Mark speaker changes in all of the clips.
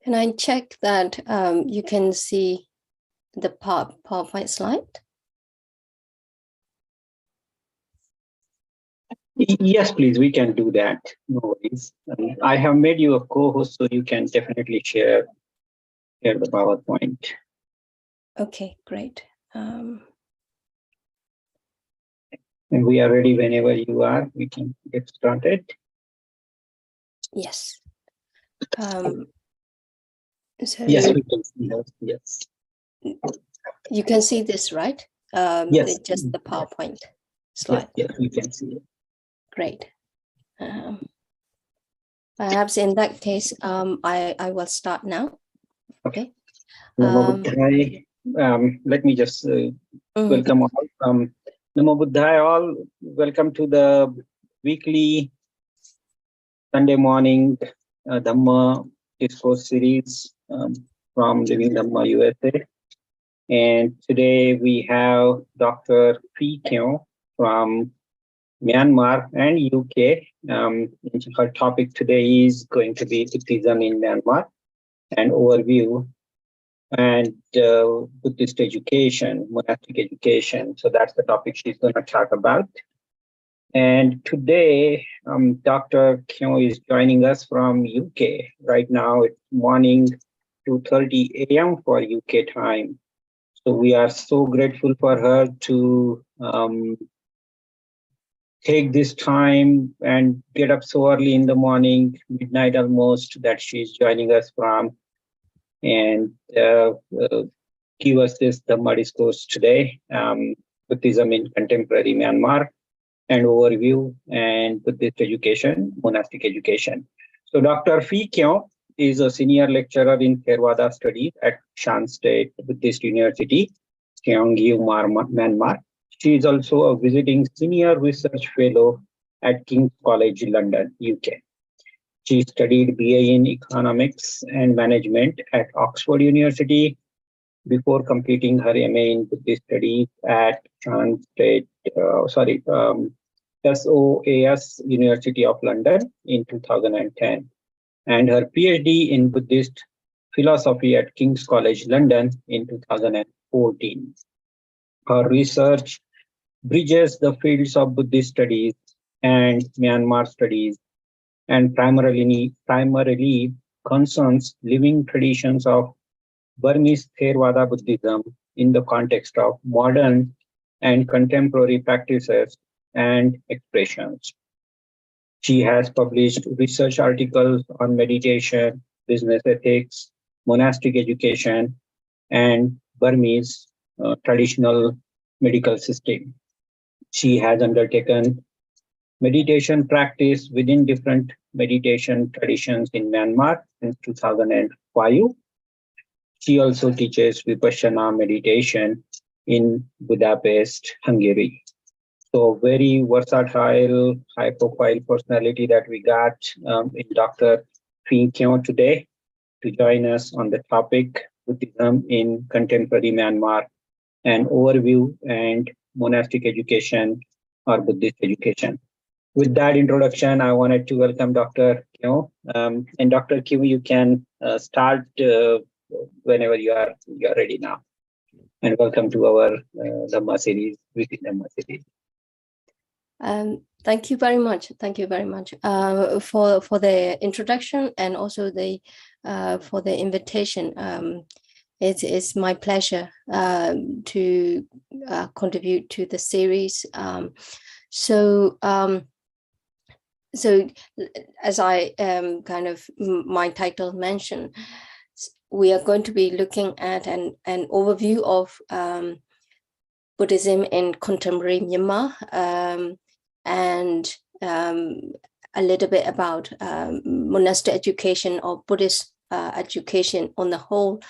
Speaker 1: Can I check that you can see the PowerPoint slide?
Speaker 2: Yes, please, we can do that. No worries. I have made you a co-host, so you can definitely share the PowerPoint.
Speaker 1: Okay, great.
Speaker 2: And we are ready whenever you are. We can get started.
Speaker 1: Yes. So
Speaker 2: yes, we can see that. Yes.
Speaker 1: You can see this, right?
Speaker 2: Yes.
Speaker 1: Just the PowerPoint slide.
Speaker 2: Yes, we can see it.
Speaker 1: Great. Perhaps in that case, I will start now. Okay.
Speaker 2: Let me just welcome all. Namo Buddhaya all. Welcome to the weekly Sunday morning Dhamma discourse series from Living Dhamma USA. And today we have Dr. Pyi Kyaw from Myanmar and UK. Her topic today is going to be Buddhism in Myanmar, an overview, and Buddhist education, monastic education. So that's the topic she's going to talk about. And today, Dr. Kyaw is joining us from UK. Right now, it's morning 2:30 a.m. for UK time. So we are so grateful for her to take this time and get up so early in the morning, midnight almost, that she's joining us from, and give us this Dhamma discourse today, Buddhism in Contemporary Myanmar, an overview, and Buddhist education, monastic education. So Dr. Pyi Kyaw is a senior lecturer in Theravada Studies at Shan State Buddhist University, Taunggyi, Myanmar. She is also a visiting senior research fellow at King's College London, UK. She studied BA in Economics and Management at Oxford University before completing her MA in Buddhist Studies at Shan State, SOAS University of London in 2010, and her PhD in Buddhist philosophy at King's College London in 2014. Her research bridges the fields of Buddhist studies and Myanmar studies, and primarily concerns living traditions of Burmese Theravada Buddhism in the context of modern and contemporary practices and expressions. She has published research articles on meditation, business ethics, monastic education, and Burmese traditional medical system. She has undertaken meditation practice within different meditation traditions in Myanmar since 2005. She also teaches Vipassana meditation in Budapest, Hungary. So very versatile, high-profile personality that we got in Dr. Pyi Kyaw today to join us on the topic Buddhism in Contemporary Myanmar, an overview and monastic education or Buddhist education. With that introduction, I wanted to welcome Dr. Kyaw. And Dr. Kyaw, you can start whenever you are ready now. And welcome to our Dhamma series, weekly Dhamma series.
Speaker 1: Thank you very much. Thank you very much for the introduction and also for the invitation. It is my pleasure to contribute to the series. So as I my title mentioned, we are going to be looking at an overview of Buddhism in contemporary Myanmar, and a little bit about monastic education or Buddhist education on the whole,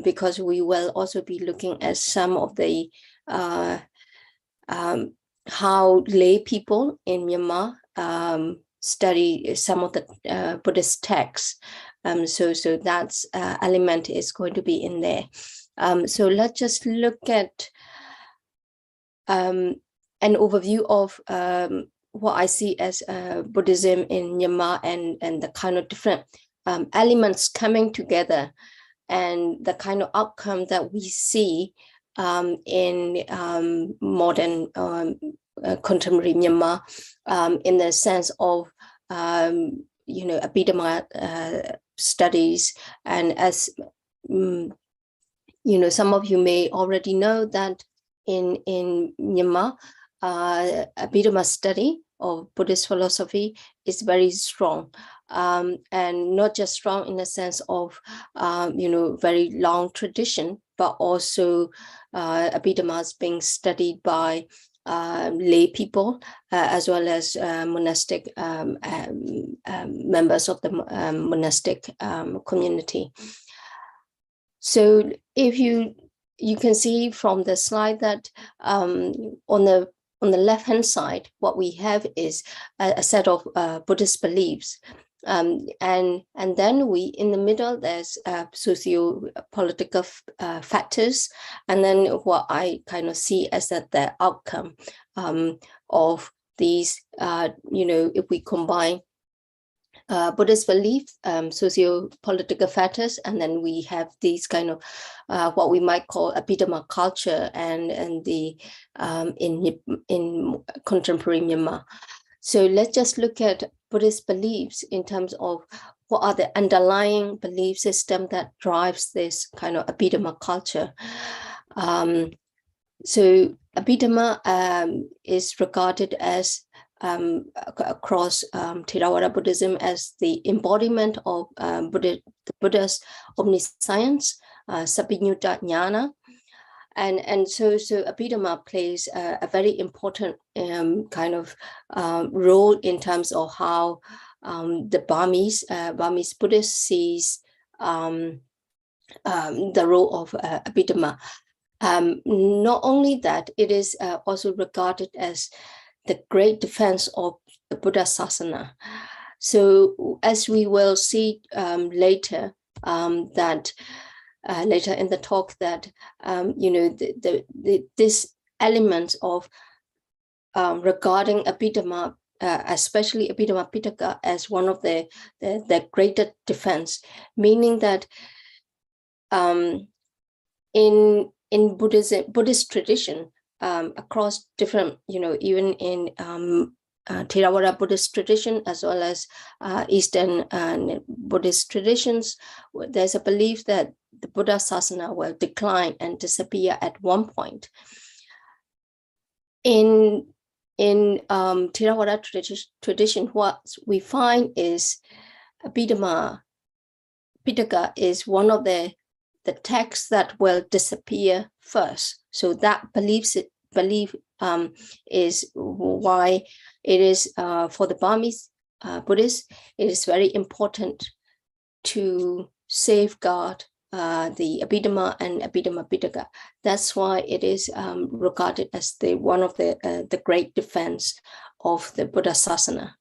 Speaker 1: because we will also be looking at some of the how lay people in Myanmar study some of the Buddhist texts. So that element is going to be in there. So let's just look at an overview of what I see as Buddhism in Myanmar and the kind of different elements coming together, and the kind of outcome that we see in modern contemporary Myanmar, in the sense of Abhidhamma studies. And as some of you may already know that in Myanmar, Abhidhamma study of Buddhist philosophy is very strong, and not just strong in the sense of very long tradition, but also Abhidhamma is being studied by lay people, as well as monastic members of the monastic community. So if you can see from the slide that on the left-hand side, what we have is a set of Buddhist beliefs. And then in the middle, there's socio-political factors, and then what I kind of see as the outcome of these, if we combine Buddhist beliefs, socio-political factors, and then we have these kind of what we might call Abhidhamma culture and the in contemporary Myanmar. So let's just look at Buddhist beliefs in terms of what are the underlying belief system that drives this kind of Abhidhamma culture. So Abhidhamma is regarded as across Theravada Buddhism as the embodiment of the Buddha's omniscience, Sabhinyutta Jnana. And so Abhidhamma plays a very important kind of role in terms of how the Burmese Buddhist sees the role of Abhidhamma. Not only that, it is also regarded as the great defense of the Buddha Sasana. So as we will see later, that later in the talk, that this element of regarding Abhidhamma, especially Abhidhamma Pitaka, as one of the greater defense, meaning that in Buddhist tradition, across different, even in Theravada Buddhist tradition, as well as Eastern Buddhist traditions, there's a belief that the Buddha Sasana will decline and disappear at one point. In Theravada tradition, what we find is Abhidhamma Pitaka is one of the texts that will disappear first. So that belief is why it is for the Burmese Buddhists, it is very important to safeguard the Abhidhamma and Abhidhamma Pitaka. That's why it is regarded as one of the great defense of the Buddha Sasana.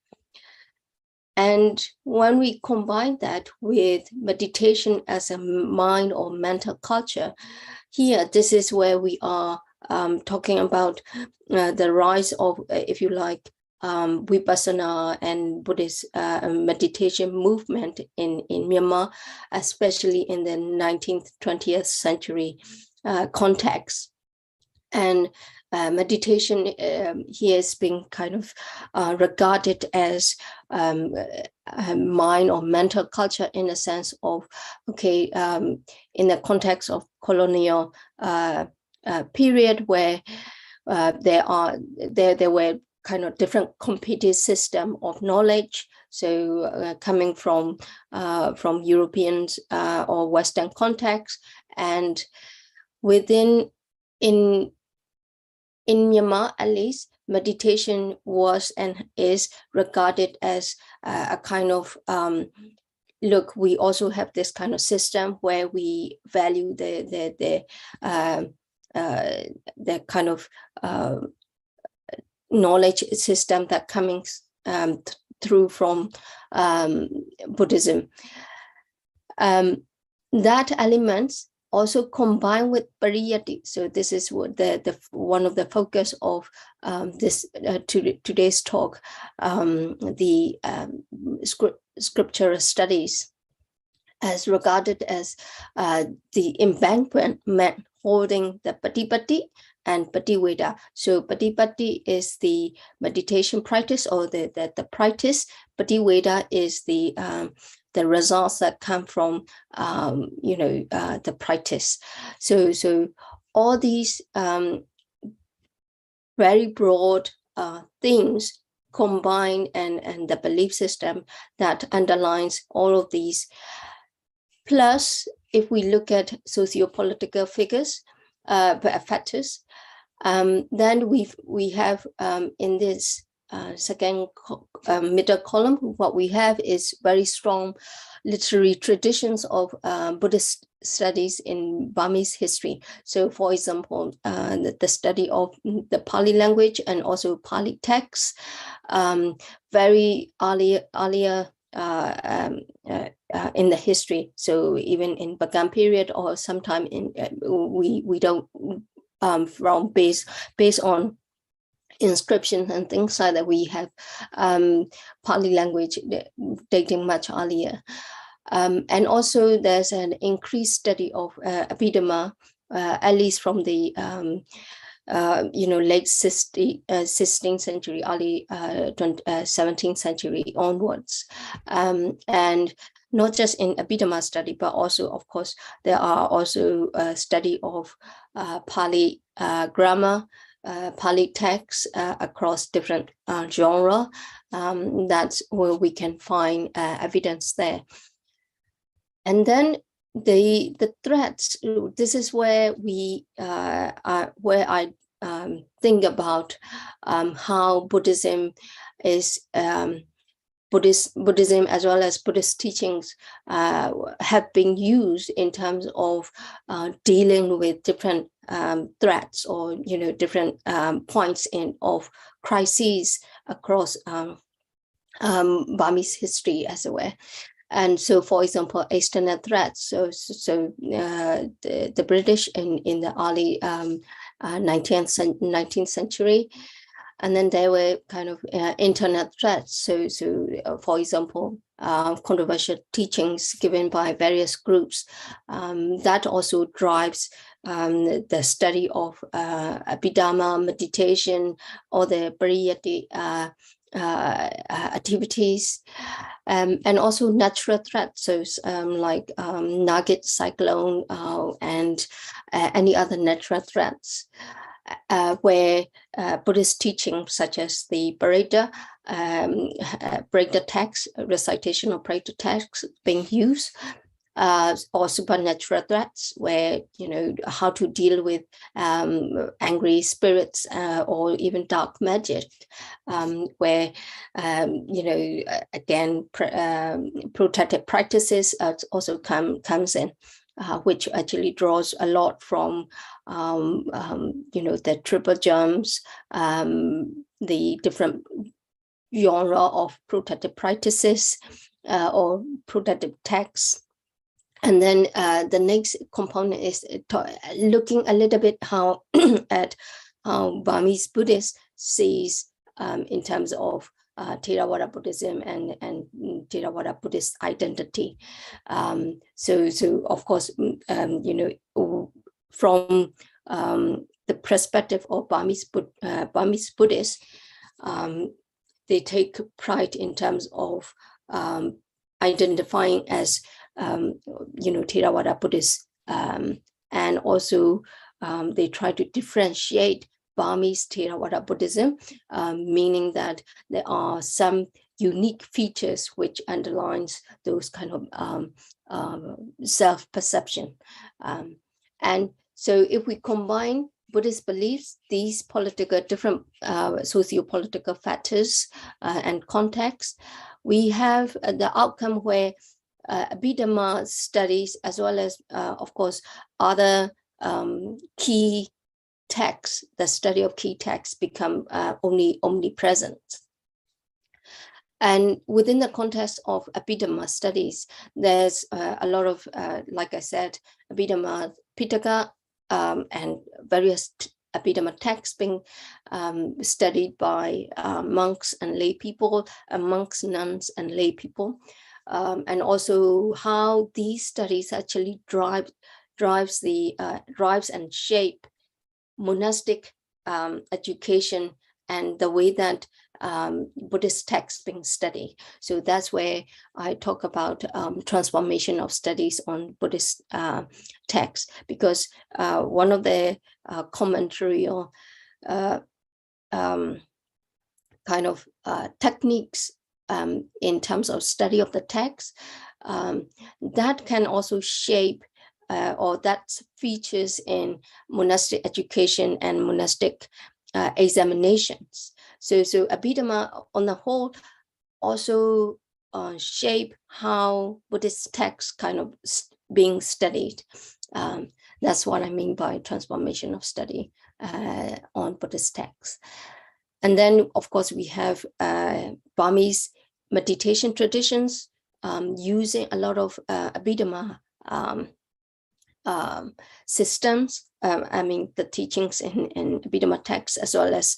Speaker 1: And when we combine that with meditation as a mind or mental culture, here, this is where we are talking about the rise of, if you like, Vipassana and Buddhist meditation movement in Myanmar, especially in the 19th, 20th century context. And meditation here is being kind of regarded as a mind or mental culture, in a sense of, okay, in the context of colonial period, where there were kind of different competing system of knowledge. So coming from Europeans or Western context, and in Myanmar, at least, meditation was and is regarded as a kind of look. We also have this kind of system where we value the kind of knowledge system that coming through from Buddhism. That elements also combined with pariyati. So this is what the one of the focus of this today's talk, the scriptural studies. as regarded as the embankment holding the Patipatti and Pativeda. So Patipatti is the meditation practice or the practice. Pativeda is the results that come from the practice. So all these very broad things combined and the belief system that underlines all of these. Plus, if we look at socio-political figures, factors, then we have in this second middle column, what we have is very strong literary traditions of Buddhist studies in Burmese history. So, for example, the study of the Pali language and also Pali texts, very earlier in the history. So even in Bagan period or sometime in we don't from based on inscriptions and things like that, we have Pali language dating much earlier. And also there's an increased study of Abhidhamma, at least from the late 16th century, early 17th century onwards. And not just in Abhidhamma study, but also, of course, there are also study of Pali grammar, Pali texts across different genre. That's where we can find evidence there. And then the threats. This is where I think about how Buddhism is Buddhism as well as Buddhist teachings have been used in terms of dealing with different threats or different points of crises across Burmese history as it were. And so, for example, external threats. So the British in the early 19th century, and then there were kind of internal threats. So for example, controversial teachings given by various groups that also drives the study of Abhidhamma, meditation, or the Pariyatti activities, and also natural threats, so like Nugget cyclone and any other natural threats, where Buddhist teachings such as the Pariyatti text, recitation of Pariyatti text being used, or supernatural threats, where how to deal with angry spirits or even dark magic, where again protective practices also comes in, which actually draws a lot from the triple jumps, the different genre of protective practices or protective texts. And then the next component is looking a little bit at how Burmese Buddhists sees in terms of Theravada Buddhism and Theravada Buddhist identity. So of course, from the perspective of Burmese Buddhists, they take pride in terms of identifying as Theravada Buddhists, and also they try to differentiate Burmese Theravada Buddhism, meaning that there are some unique features which underlines those kind of self-perception. And so if we combine Buddhist beliefs, these different socio-political factors and contexts, we have the outcome where Abhidhamma studies, as well as, of course, other key texts, the study of key texts become omnipresent. And within the context of Abhidhamma studies, there's a lot of, like I said, Abhidhamma Pitaka and various Abhidhamma texts being studied by monks and lay people, monks, nuns, and lay people. and also how these studies actually drives and shape monastic education and the way that Buddhist texts being studied. So that's where I talk about transformation of studies on Buddhist texts, because one of the commentary or kind of techniques in terms of study of the text that can also shape or that features in monastic education and monastic examinations. So Abhidhamma on the whole also shape how Buddhist texts kind of being studied. That's what I mean by transformation of study on Buddhist texts. And then, of course, we have Burmese meditation traditions using a lot of Abhidhamma systems, I mean, the teachings in Abhidhamma texts, as well as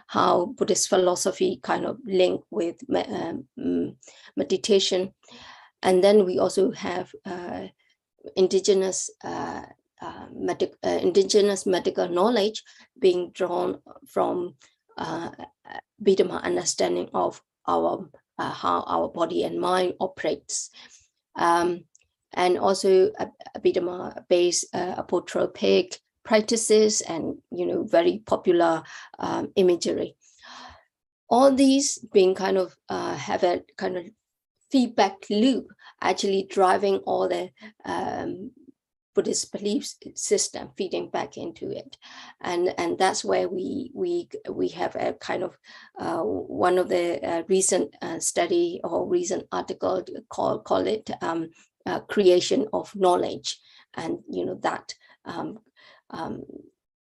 Speaker 1: how Buddhist philosophy kind of link with meditation. And then we also have indigenous medical knowledge being drawn from Abhidhamma understanding of our how our body and mind operates. And also Abhidhamma-based apotropic practices and, very popular imagery. All these being kind of have a kind of feedback loop, actually driving all the Buddhist belief system feeding back into it, and that's where we have a kind of one of the recent study or recent article call it creation of knowledge, and that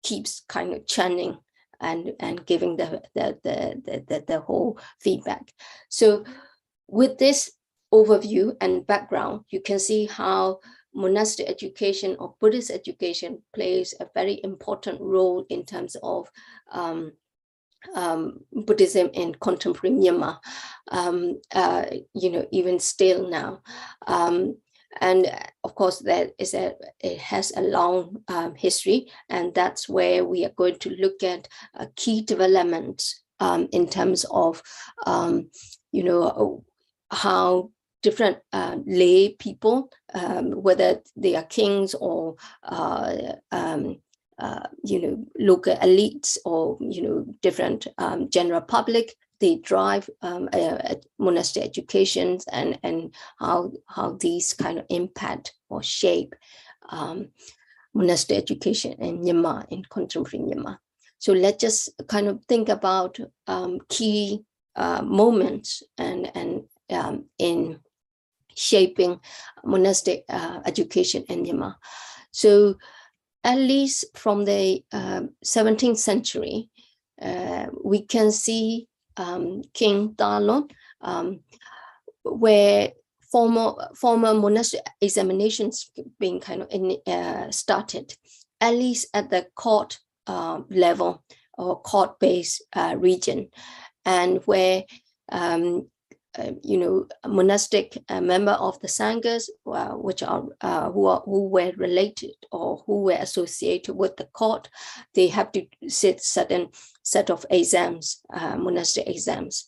Speaker 1: keeps kind of churning and giving the whole feedback. So with this overview and background, you can see how monastic education or Buddhist education plays a very important role in terms of Buddhism in contemporary Myanmar, even still now. And of course, it has a long history, and that's where we are going to look at key developments in terms of, how different lay people, whether they are kings or local elites or different general public, they drive monastic educations and how these kind of impact or shape monastic education in Myanmar, in contemporary Myanmar. So let's just kind of think about key moments and in shaping monastic education in Myanmar. So at least from the 17th century, we can see King Dalon, where former monastic examinations being kind of started, at least at the court level or court-based region, and where monastic member of the sanghas, which are who were related or who were associated with the court, they have to sit certain set of exams, monastic exams,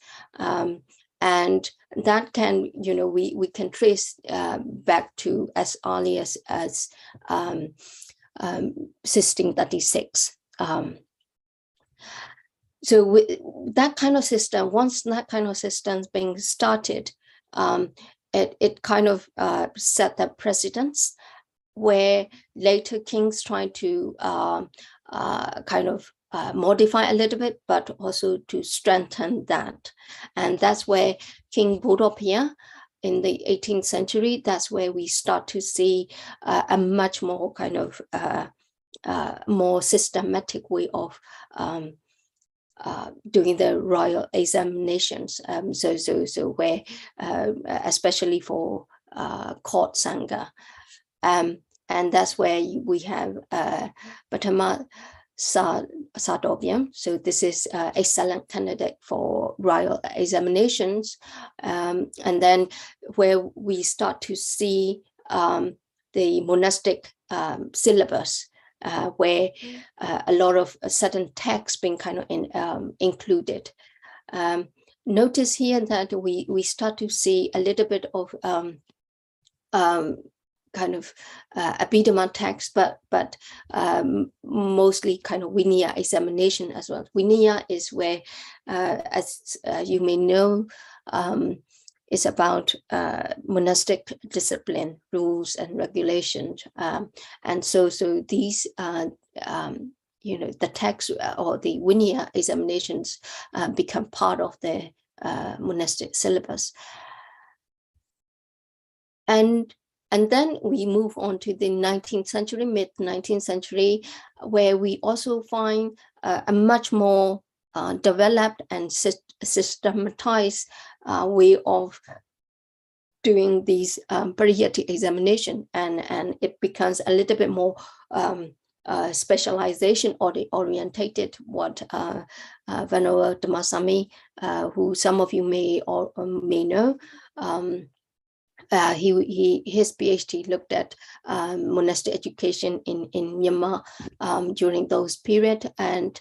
Speaker 1: and that can we can trace back to as early as 1636. So with that kind of system, once that kind of system being started, it kind of set the precedence, where later kings try to kind of modify a little bit, but also to strengthen that. And that's where King Budapest in the 18th century, that's where we start to see a much more kind of more systematic way of doing the royal examinations. So where, especially for court sangha, and that's where we have Patama Sardovium. So this is excellent candidate for royal examinations. And then where we start to see the monastic syllabus, where a lot of certain texts being kind of included. Notice here that we start to see a little bit of kind of Abhidhamma text, but mostly kind of Vinaya examination as well. Vinaya is where, as you may know, it's about monastic discipline, rules and regulations, and so these the text or the Vinaya examinations become part of the monastic syllabus. And then we move on to the 19th century, mid-19th century, where we also find a much more developed and systematized way of doing these pariyatti examination, and it becomes a little bit more specialization or orientated. What Venerable Dhammasami, who some of you may know, his PhD looked at monastic education in Myanmar during those periods, and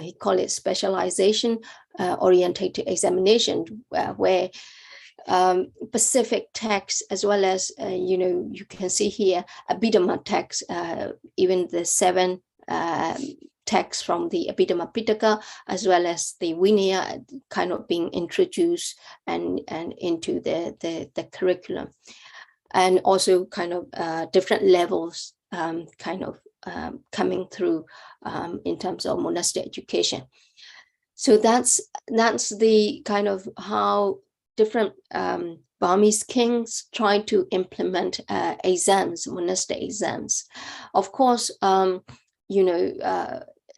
Speaker 1: he called it specialization orientated examination, where specific texts, as well as you can see here Abhidhamma texts, even the 7 texts from the Abhidhamma Pitaka, as well as the Vinaya, kind of being introduced and into the curriculum, and also kind of different levels kind of coming through in terms of monastic education. So that's the kind of how different Burmese kings try to implement exams, monastic exams. Of course,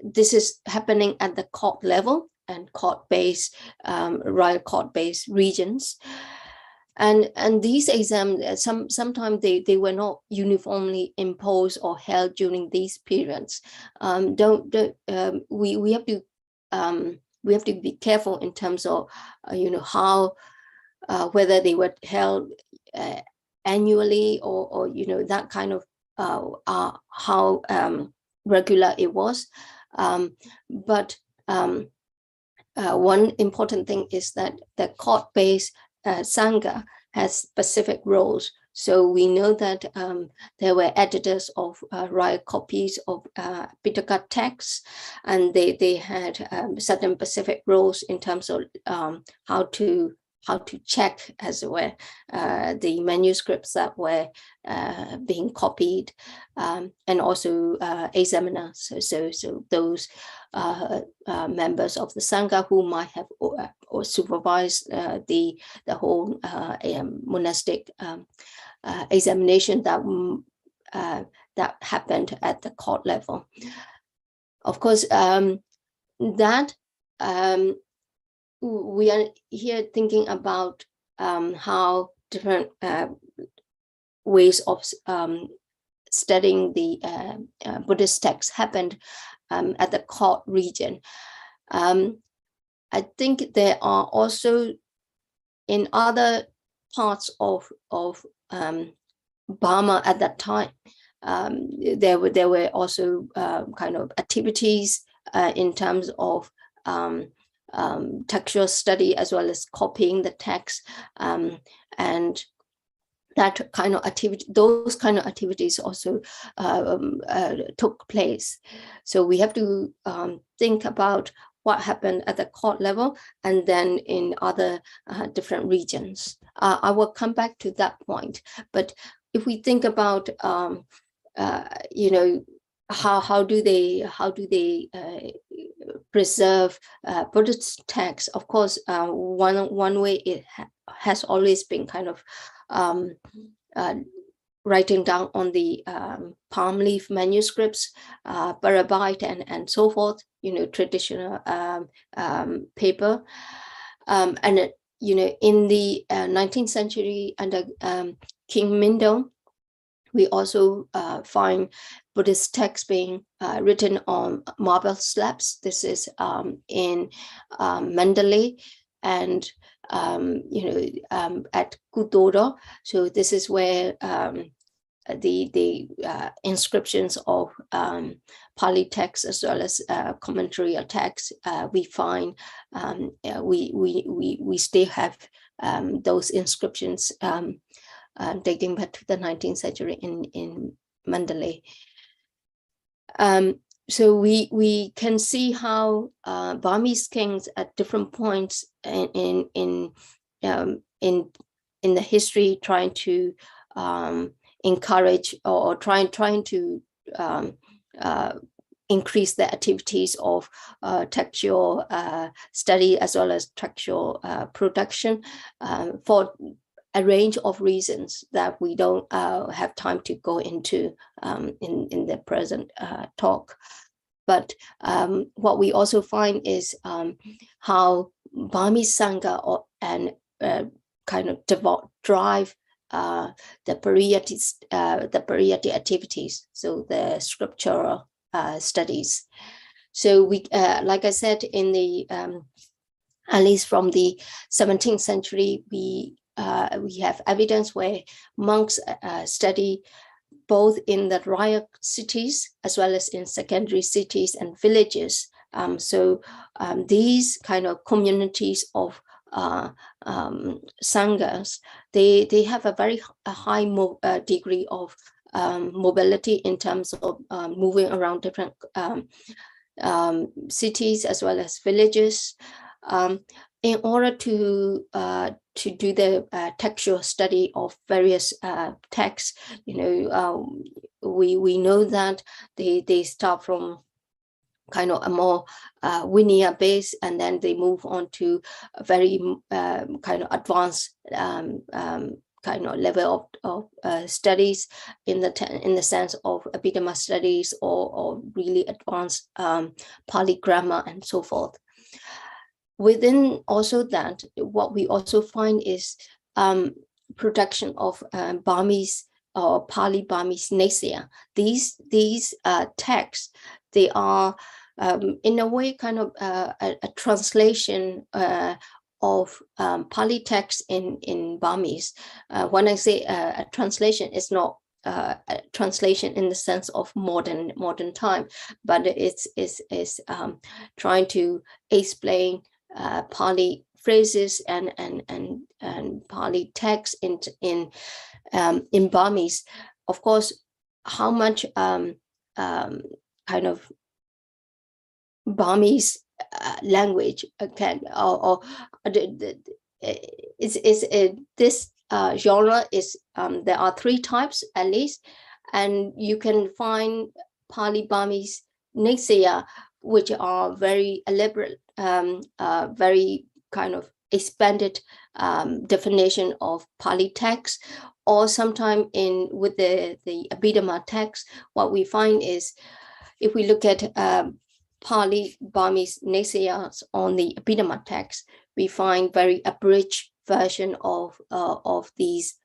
Speaker 1: this is happening at the court level and court-based, royal court-based regions. And these exams, sometimes they were not uniformly imposed or held during these periods. We have to be careful in terms of how whether they were held annually or that kind of how regular it was. But one important thing is that the court-based Sangha has specific roles. So we know that there were editors of royal copies of Pitaka texts, and they had certain specific roles in terms of how to check, as it were, the manuscripts that were being copied, and also examiners. So those members of the Sangha who might have or supervised the whole monastic examination that happened at the court level. Of course, that we are here thinking about how different ways of studying the Buddhist texts happened at the court region. I think there are also in other parts of Burma at that time, there were also kind of activities in terms of textual study, as well as copying the text, and that kind of activity, those kind of activities also took place. So we have to think about what happened at the court level and then in other different regions. I will come back to that point. But if we think about, how do they preserve Buddhist texts? Of course, one way it has always been kind of writing down on the palm leaf manuscripts, barabite and so forth, traditional paper. And in the 19th century under King Mindon, We also find Buddhist texts being written on marble slabs. This is in Mandalay and at Kudoro. So this is where the inscriptions of Pali texts as well as commentary texts we find. We still have those inscriptions dating back to the 19th century in Mandalay. So we can see how Burmese kings at different points in the history trying to encourage or trying to increase the activities of textual study as well as textual production for a range of reasons that we don't have time to go into in the present talk. But what we also find is how Burmese Sangha and kind of drive the pariyati activities, so the scriptural studies. So we, like I said, in the at least from the 17th century, we have evidence where monks study both in the royal cities as well as in secondary cities and villages. So these kind of communities of sanghas, they have a very high degree of mobility in terms of moving around different cities as well as villages. In order to do the textual study of various texts, we know that they start from kind of a more Vinaya base, and then they move on to a very kind of advanced kind of level of studies in the sense of Abhidhamma studies or really advanced Pali grammar and so forth. Within also that, what we also find is production of Burmese or Pali Burmese Nasya. These texts, they are in a way kind of a translation of Pali text in Burmese. When I say a translation, it's not a translation in the sense of modern time, but it's trying to explain Pali phrases and Pali text in Burmese. Of course, how much kind of Burmese language can or this genre is there are three types at least, and you can find Pali Burmese Nasya, which are very elaborate, very kind of expanded definition of Pali text, or sometime with the Abhidhamma text. What we find is, if we look at Pali Burmese Nasyas on the Abhidhamma text, we find very abridged version of these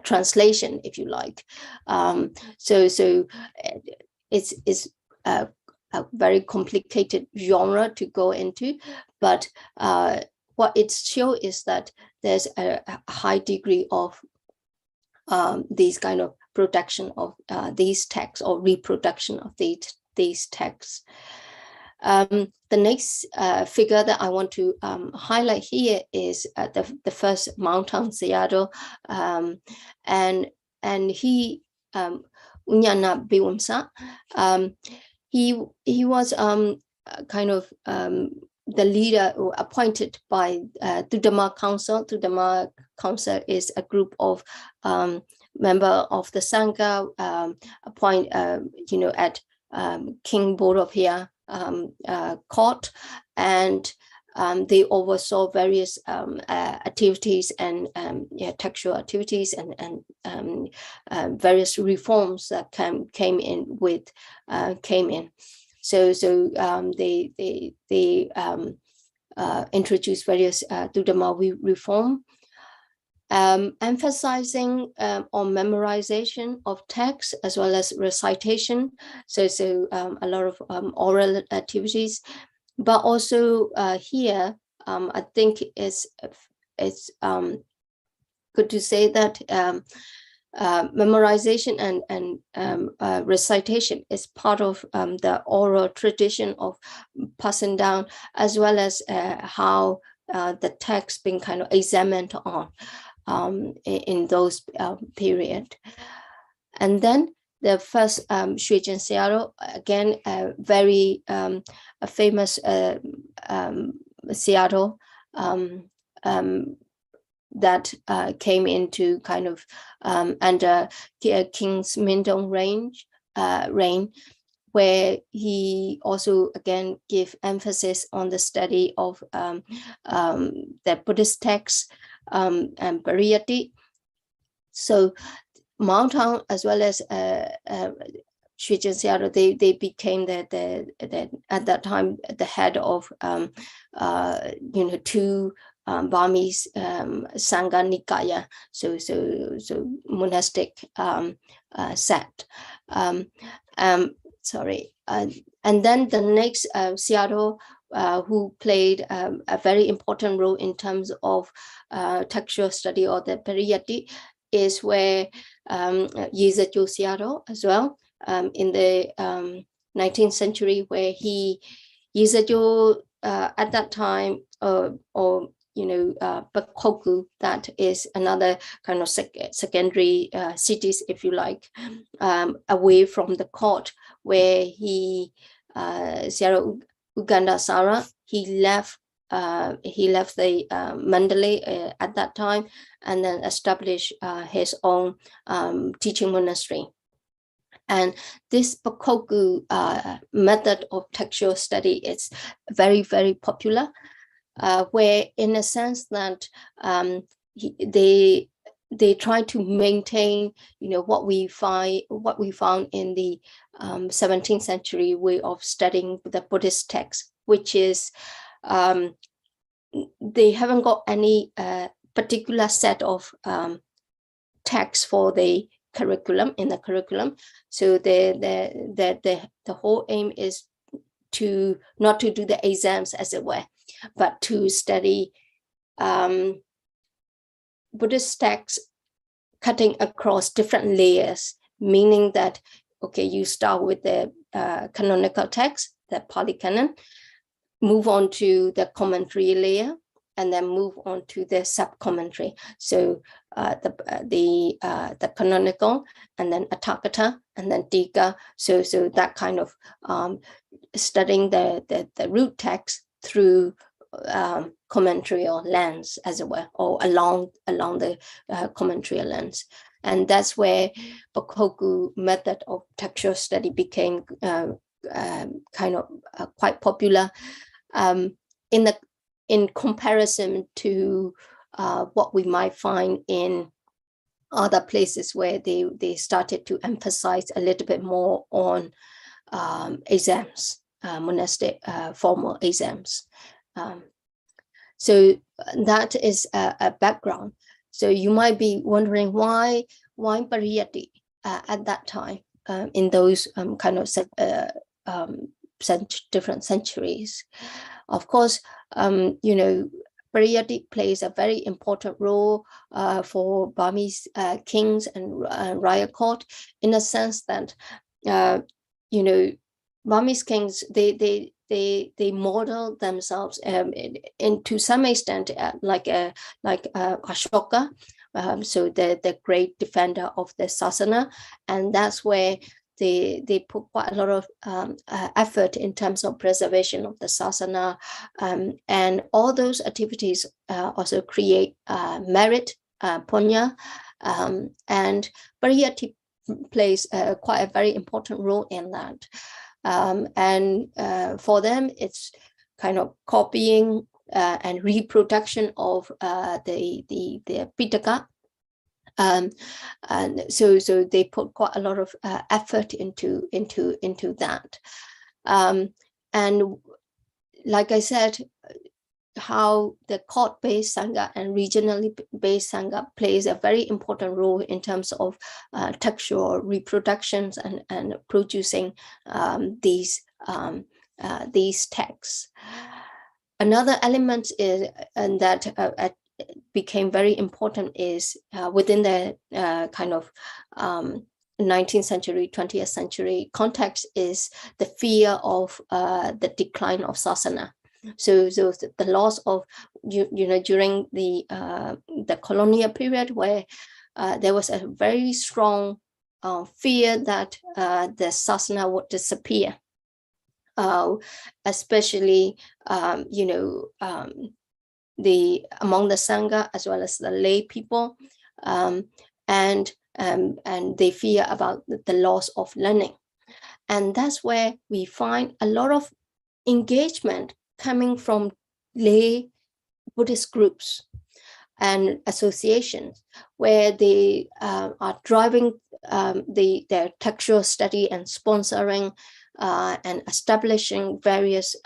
Speaker 1: translation, if you like. So it's a very complicated genre to go into, but what it shows is that there's a high degree of these kind of production of these texts or reproduction of these texts. The next figure that I want to highlight here is the first Mountain Sayadaw, and he Unyana Biwamsa. He was kind of the leader appointed by Tudama Council. Tudama Council is a group of member of the Sangha appoint at King Bodopia court, and they oversaw various activities and textual activities and various reforms that came in. So they introduced various Dudamawi reform. emphasizing on memorization of text as well as recitation. So a lot of oral activities, but also here I think it's good to say that memorization and recitation is part of the oral tradition of passing down, as well as how the text being kind of examined on in those period. And then the first Shuichen Sayadaw, again, very famous Sayadaw that came into kind of under King's Mindong reign, where he also again give emphasis on the study of the Buddhist texts and Pariyatti. So Mount Town as well as Shuichen Sayadaw, they became the at that time the head of two Burmese Sangha Nikaya, so monastic sect. And then the next Sayadaw who played a very important role in terms of textual study or the Pariyatti is where Yizatyo Sayadaw as well in the 19th century, where Yizatyo at that time Bakoku, that is another kind of secondary cities, if you like, away from the court, where Sayadaw Ugandasara, he left the Mandalay at that time, and then established his own teaching monastery. And this Bakoku method of textual study is very, very popular. Where in a sense that they try to maintain, what we found in the 17th century way of studying the Buddhist text, which is they haven't got any particular set of texts for the curriculum in the curriculum. So the whole aim is to not to do the exams, as it were, but to study Buddhist texts cutting across different layers, meaning that, okay, you start with the canonical text, the Pali Canon, move on to the commentary layer, and then move on to the sub-commentary. So the canonical, and then Atthakatha, and then Tika. So that kind of studying the root text through commentary or lens, as it were, or along the commentary lens. And that's where Bakoku method of textual study became kind of quite popular in comparison to what we might find in other places, where they started to emphasize a little bit more on exams, monastic formal exams. So that is a background. So you might be wondering why Pariyatti at that time in those kind of different centuries. Of course, Pariyatti plays a very important role for Burmese kings and Raya court, in a sense that Burmese kings, they model themselves to some extent like Ashoka, so the great defender of the sasana, and that's where they put quite a lot of effort in terms of preservation of the sasana, and all those activities also create merit, punya, and Pariyatti plays quite a very important role in that. And for them, it's kind of copying and reproduction of the Pitaka. And so they put quite a lot of effort into that. And like I said, how the court-based Sangha and regionally based Sangha plays a very important role in terms of textual reproductions and producing these texts. Another element is, and that became very important, is within the kind of 19th century, 20th century context, is the fear of the decline of sasana. So the loss of, during the colonial period, where there was a very strong fear that the sasana would disappear, especially among the Sangha as well as the lay people, and they fear about the loss of learning. And that's where we find a lot of engagement coming from lay Buddhist groups and associations, where they are driving their textual study and sponsoring and establishing various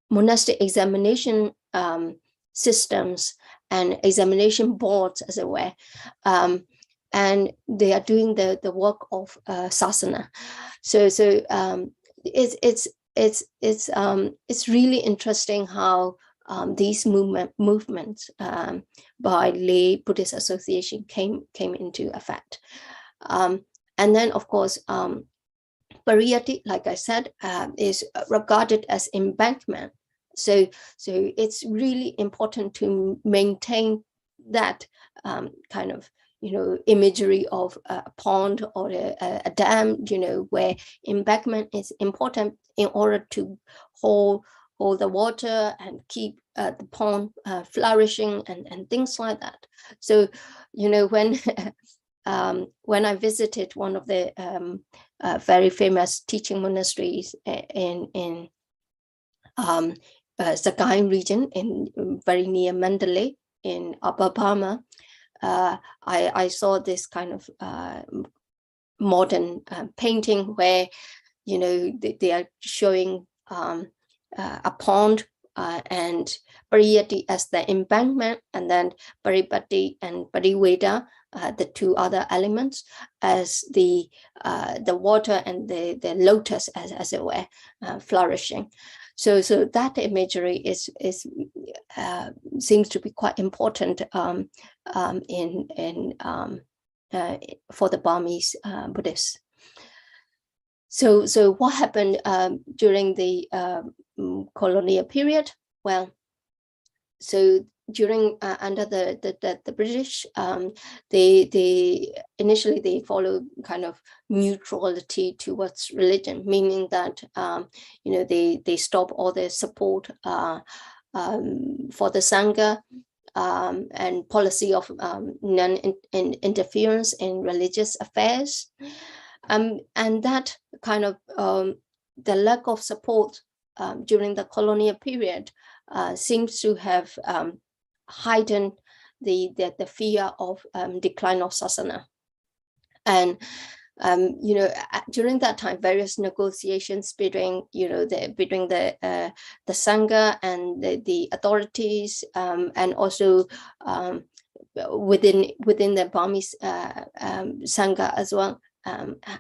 Speaker 1: monastic examination systems and examination boards, as it were, and they are doing the work of sasana. So it's really interesting how these movements by lay Buddhist association came into effect. And then, of course, pariyatti, like I said, is regarded as embankment. So it's really important to maintain that kind of imagery of a pond or a dam, where embankment is important in order to hold the water and keep the pond flourishing and things like that. So when I visited one of the very famous teaching monasteries in Sagaing region, in very near Mandalay in Upper Burma, I saw this kind of modern painting where they are showing a pond and pariyatti as the embankment, and then paripatti and pariveda, the two other elements, as the water and the lotus, as it were, flourishing. So that imagery is seems to be quite important for the Burmese Buddhists. So what happened during the colonial period? Well, so during under the British, they initially followed kind of neutrality towards religion, meaning that they stop all their support for the Sangha and policy of non-interference in religious affairs, and that kind of the lack of support during the colonial period seems to have heightened the fear of decline of sasana. And during that time, various negotiations between the Sangha and the authorities, and also within the Burmese Sangha as well,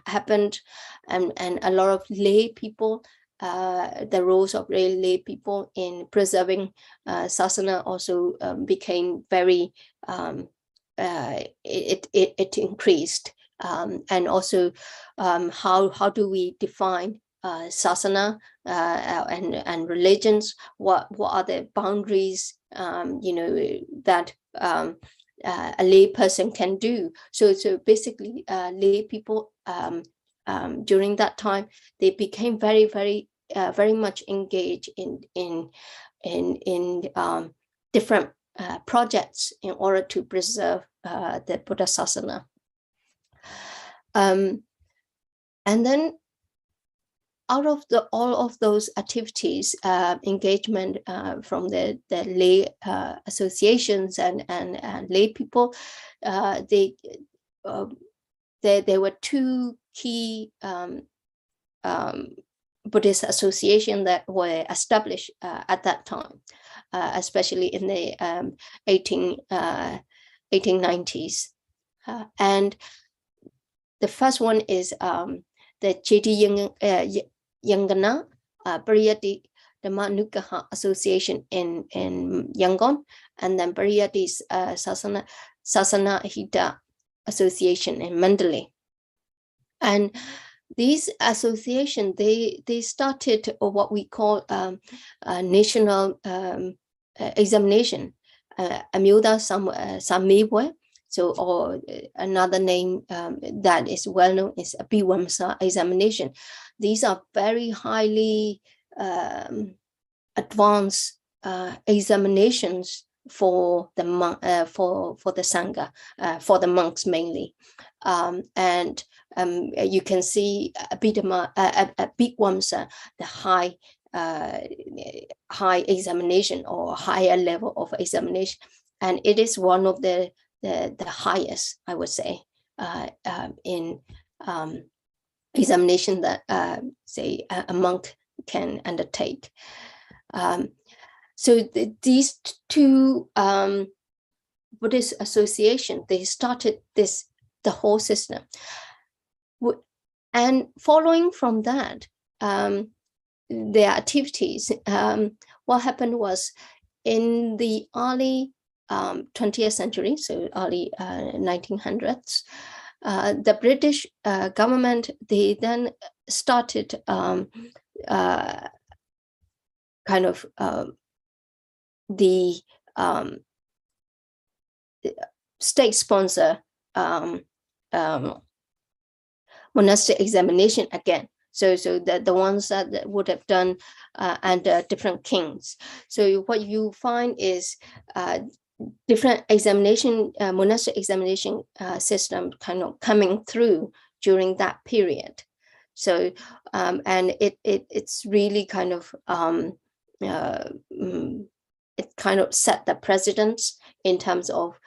Speaker 1: happened, and a lot of lay people, the roles of lay people in preserving sasana also became very, it increased. And also how do we define sasana and religions? What are the boundaries that a lay person can do? So basically lay people during that time, they became very, very very much engaged in different projects in order to preserve the Buddha sasana. And then out of all of those activities, engagement from the lay associations and lay people, there were two key Buddhist association that were established at that time, especially in the 1890s. And the first one is the Cheti Yangana Pariyati Dhammanugaha Association in Yangon, and then Pariyati's Sasana Hita Association in Mandalay. And these associations, they started what we call national examination, Amyoda Sammewe. So, or another name that is well known is a Biwamsa examination. These are very highly advanced examinations for the for the Sangha, for the monks mainly, and you can see a Biwamsa, the high examination or higher level of examination, and it is one of the highest, I would say, in examination that say a monk can undertake. So these two Buddhist associations, they started the whole system. And following from that, their activities, what happened was in the early 20th century, so early 1900s, the British government, they then started kind of the state sponsor monastic examination again. So the ones that would have done under different kings. So what you find is different examination, monastic examination system kind of coming through during that period. So and it's really kind of it kind of set the precedence in terms of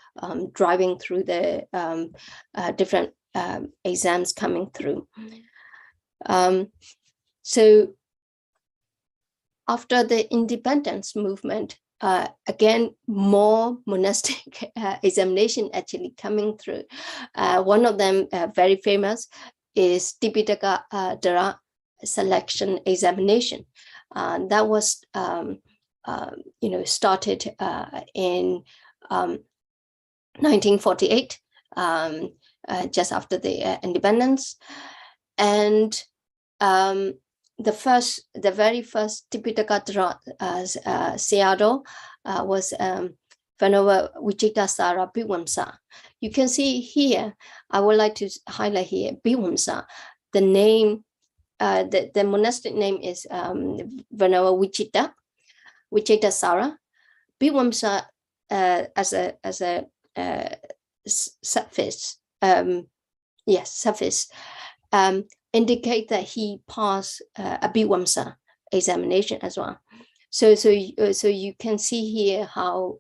Speaker 1: driving through the different exams coming through. So after the independence movement, again, more monastic examination actually coming through. One of them, very famous, is Tipitaka Dara selection examination. That was, started in 1948, just after the independence, and the very first Tipitaka Dara Sayadaw was Venerable Vichittasara Biwamsa. You can see here, I would like to highlight here, Biwamsa, the name, the monastic name is Venerable Vichittasara. Biwamsa as a suffix, suffix, indicate that he passed a Biwamsa examination as well. So you can see here how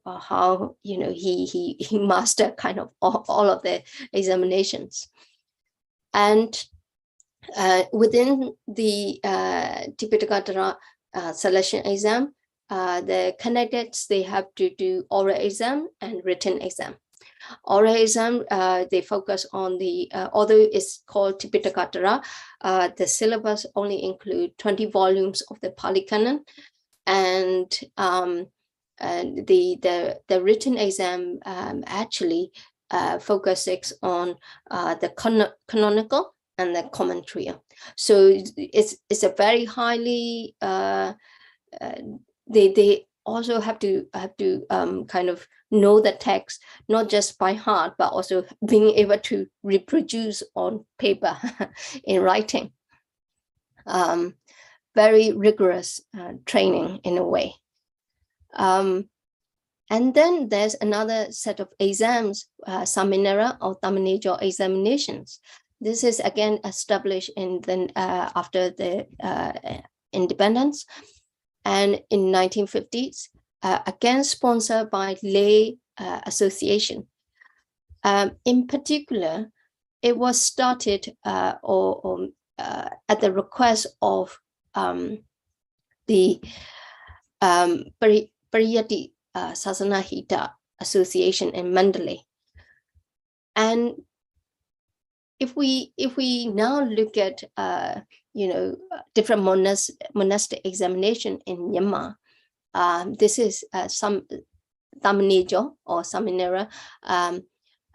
Speaker 1: he mastered kind of all of the examinations, and within the Tipitaka Dara selection exam, the candidates, they have to do oral exam and written exam. Oral exam, they focus on the, although it's called Tipitaka Dara, the syllabus only include 20 volumes of the Pali Canon, and the written exam actually focuses on the canonical and the commentary. So it's a very highly they also have to kind of know the text, not just by heart, but also being able to reproduce on paper in writing. Very rigorous training in a way. And then there's another set of exams, Saminara or Tamanejo examinations. This is again established in after the independence, and in 1950s, again sponsored by lay association. In particular, it was started at the request of the Pariyati Sasanahita Association in Mandalay. And if we now look at different monastic examination in Myanmar, this is some Thamanijo or Samanera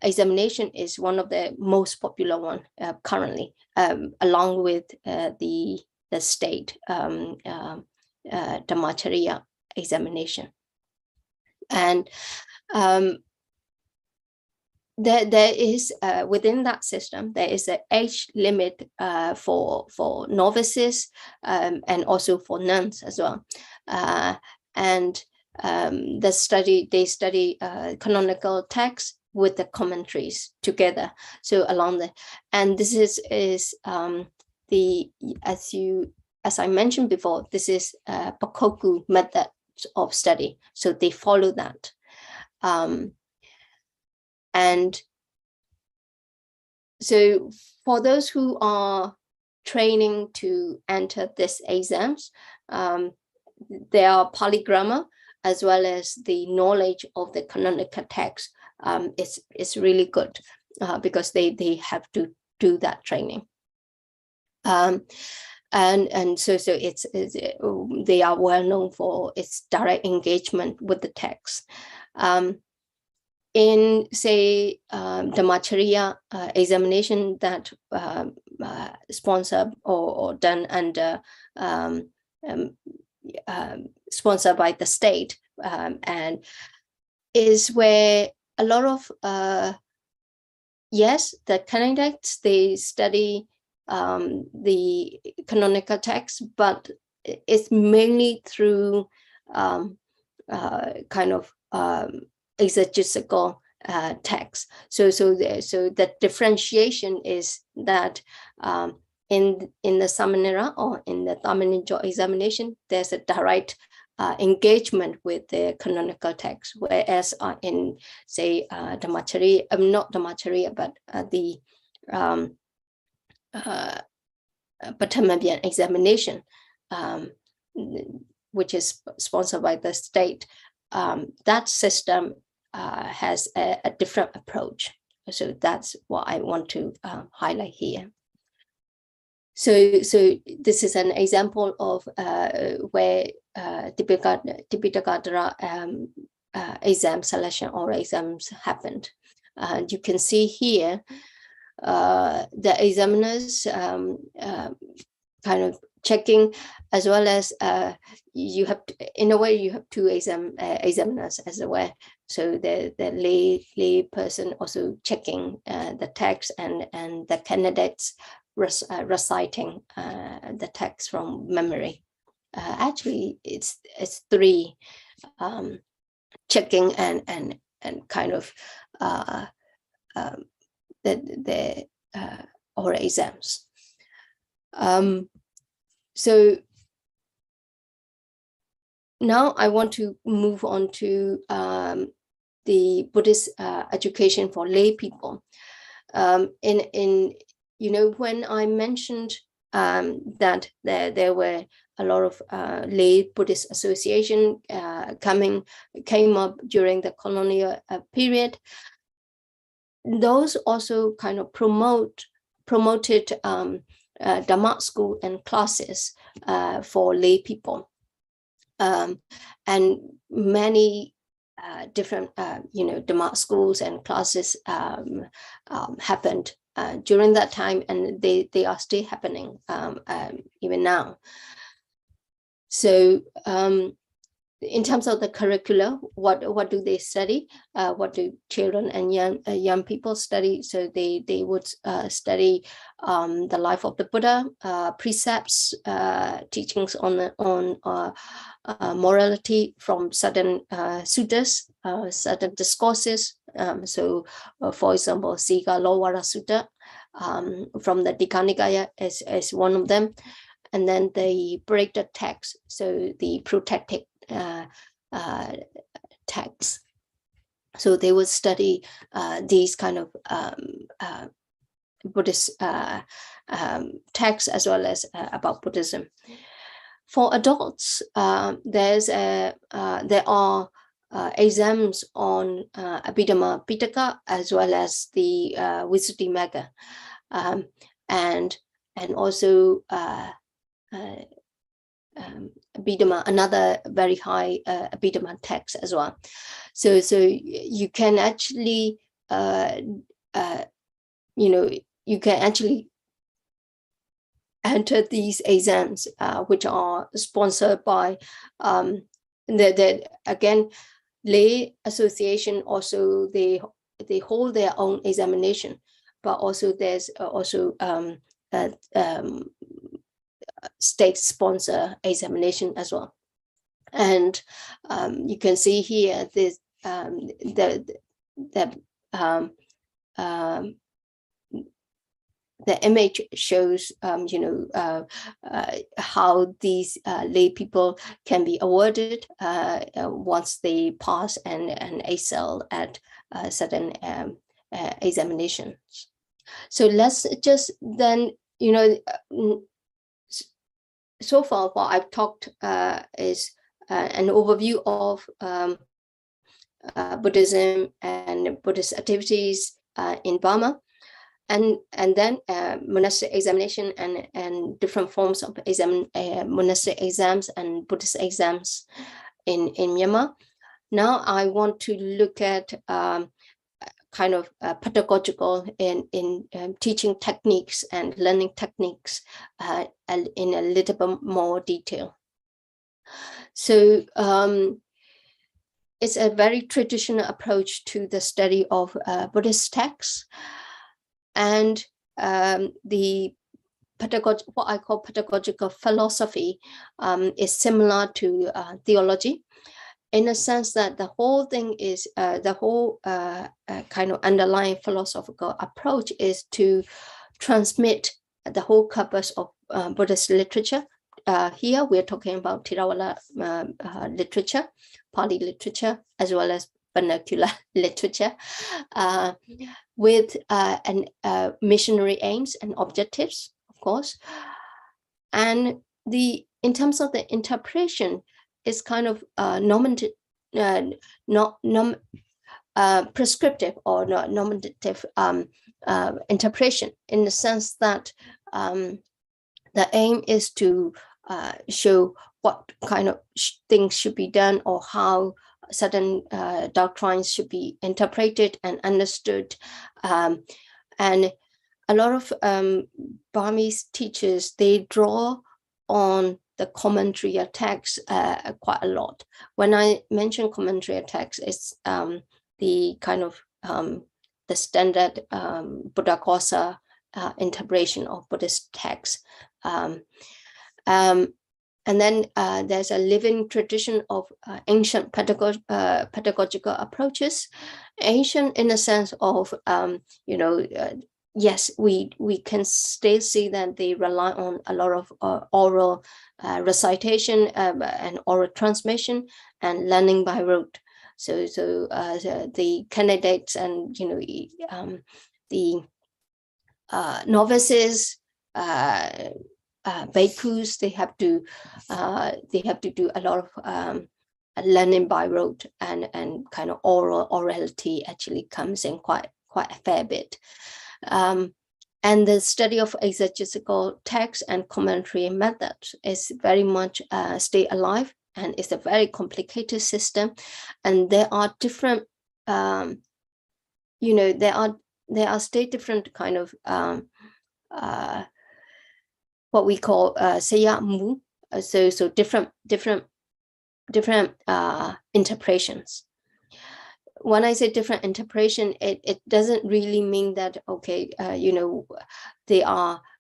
Speaker 1: examination is one of the most popular one currently, along with the state Dhamacharya examination. And there is within that system, there is an age limit for novices and also for nuns as well. And they study canonical texts with the commentaries together. So along the, and this is as I mentioned before, this is Pakoku method of study. So they follow that. And so for those who are training to enter this exams, they are polygrammar as well as the knowledge of the canonical text. It's really good because they have to do that training. And so it's they are well known for its direct engagement with the text. In say Dhamacharya examination that sponsored or done under sponsored by the state, and is where a lot of yes, the candidates, they study the canonical text, but it's mainly through kind of exegetical text. So the differentiation is that in the Samanera or in the Thamanijo examination, there's a direct engagement with the canonical text, whereas in say Dhamacharya, not Dhamacharya, but the Patamabian examination, which is sponsored by the state, that system has a different approach. So that's what I want to highlight here. So this is an example of where Tipitaka exam selection or exams happened. You can see here the examiners kind of checking, as well as you have to, in a way you have two examiners as well. So the lay person also checking the text, and the candidates reciting the text from memory. Actually, it's three checking and kind of the oral exams. So now I want to move on to the Buddhist education for lay people. When I mentioned that there were a lot of lay Buddhist association came up during the colonial period, those also kind of promoted Dhamma school and classes for lay people, and many different Dhamma schools and classes happened during that time, and they are still happening even now. So in terms of the curricula, what do they study? What do children and young people study? So they would study the life of the Buddha, precepts, teachings on morality from certain suttas, certain discourses. For example, Sika Lowara Sutta from the Digha Nikaya is one of them. And then they break the text, so the protected texts. So they would study these kind of Buddhist texts, as well as about Buddhism. For adults, there are exams on Abhidhamma Pitaka as well as the Visuddhimagga, and also Abhidhamma, another very high Abhidhamma text as well. So you can actually you can actually enter these exams, which are sponsored by the again lay association. Also they hold their own examination, but also there's also state sponsor examination as well. And you can see here this the image shows how these lay people can be awarded once they pass and excel at certain examinations. So let's just then, so far what I've talked is an overview of Buddhism and Buddhist activities in Burma. And then monastic examination and different forms of monastic exams and Buddhist exams in Myanmar. Now I want to look at kind of pedagogical in teaching techniques and learning techniques in a little bit more detail. So it's a very traditional approach to the study of Buddhist texts. And the what I call pedagogical philosophy is similar to theology, in a sense that the whole thing is the whole kind of underlying philosophical approach is to transmit the whole corpus of Buddhist literature. Here we're talking about Theravada literature, Pali literature, as well as vernacular literature, with missionary aims and objectives, of course. And in terms of the interpretation, it's kind of prescriptive or normative interpretation, in the sense that the aim is to show what kind of things should be done, or how certain doctrines should be interpreted and understood. And a lot of Burmese teachers, they draw on the commentary text quite a lot. When I mention commentary text, it's the kind of the standard Buddha Kosa interpretation of Buddhist texts. And then there's a living tradition of ancient pedagogical approaches. Ancient in the sense of, yes, we can still see that they rely on a lot of oral recitation and oral transmission and learning by rote. So the candidates and the novices, bhikkhus, they have to do a lot of learning by rote, and kind of orality actually comes in quite a fair bit. And the study of exegetical text and commentary methods is very much stay alive, and it's a very complicated system. And there are different, there are still different kind of what we call seya mu, so different interpretations. When I say different interpretation, it doesn't really mean that, okay, the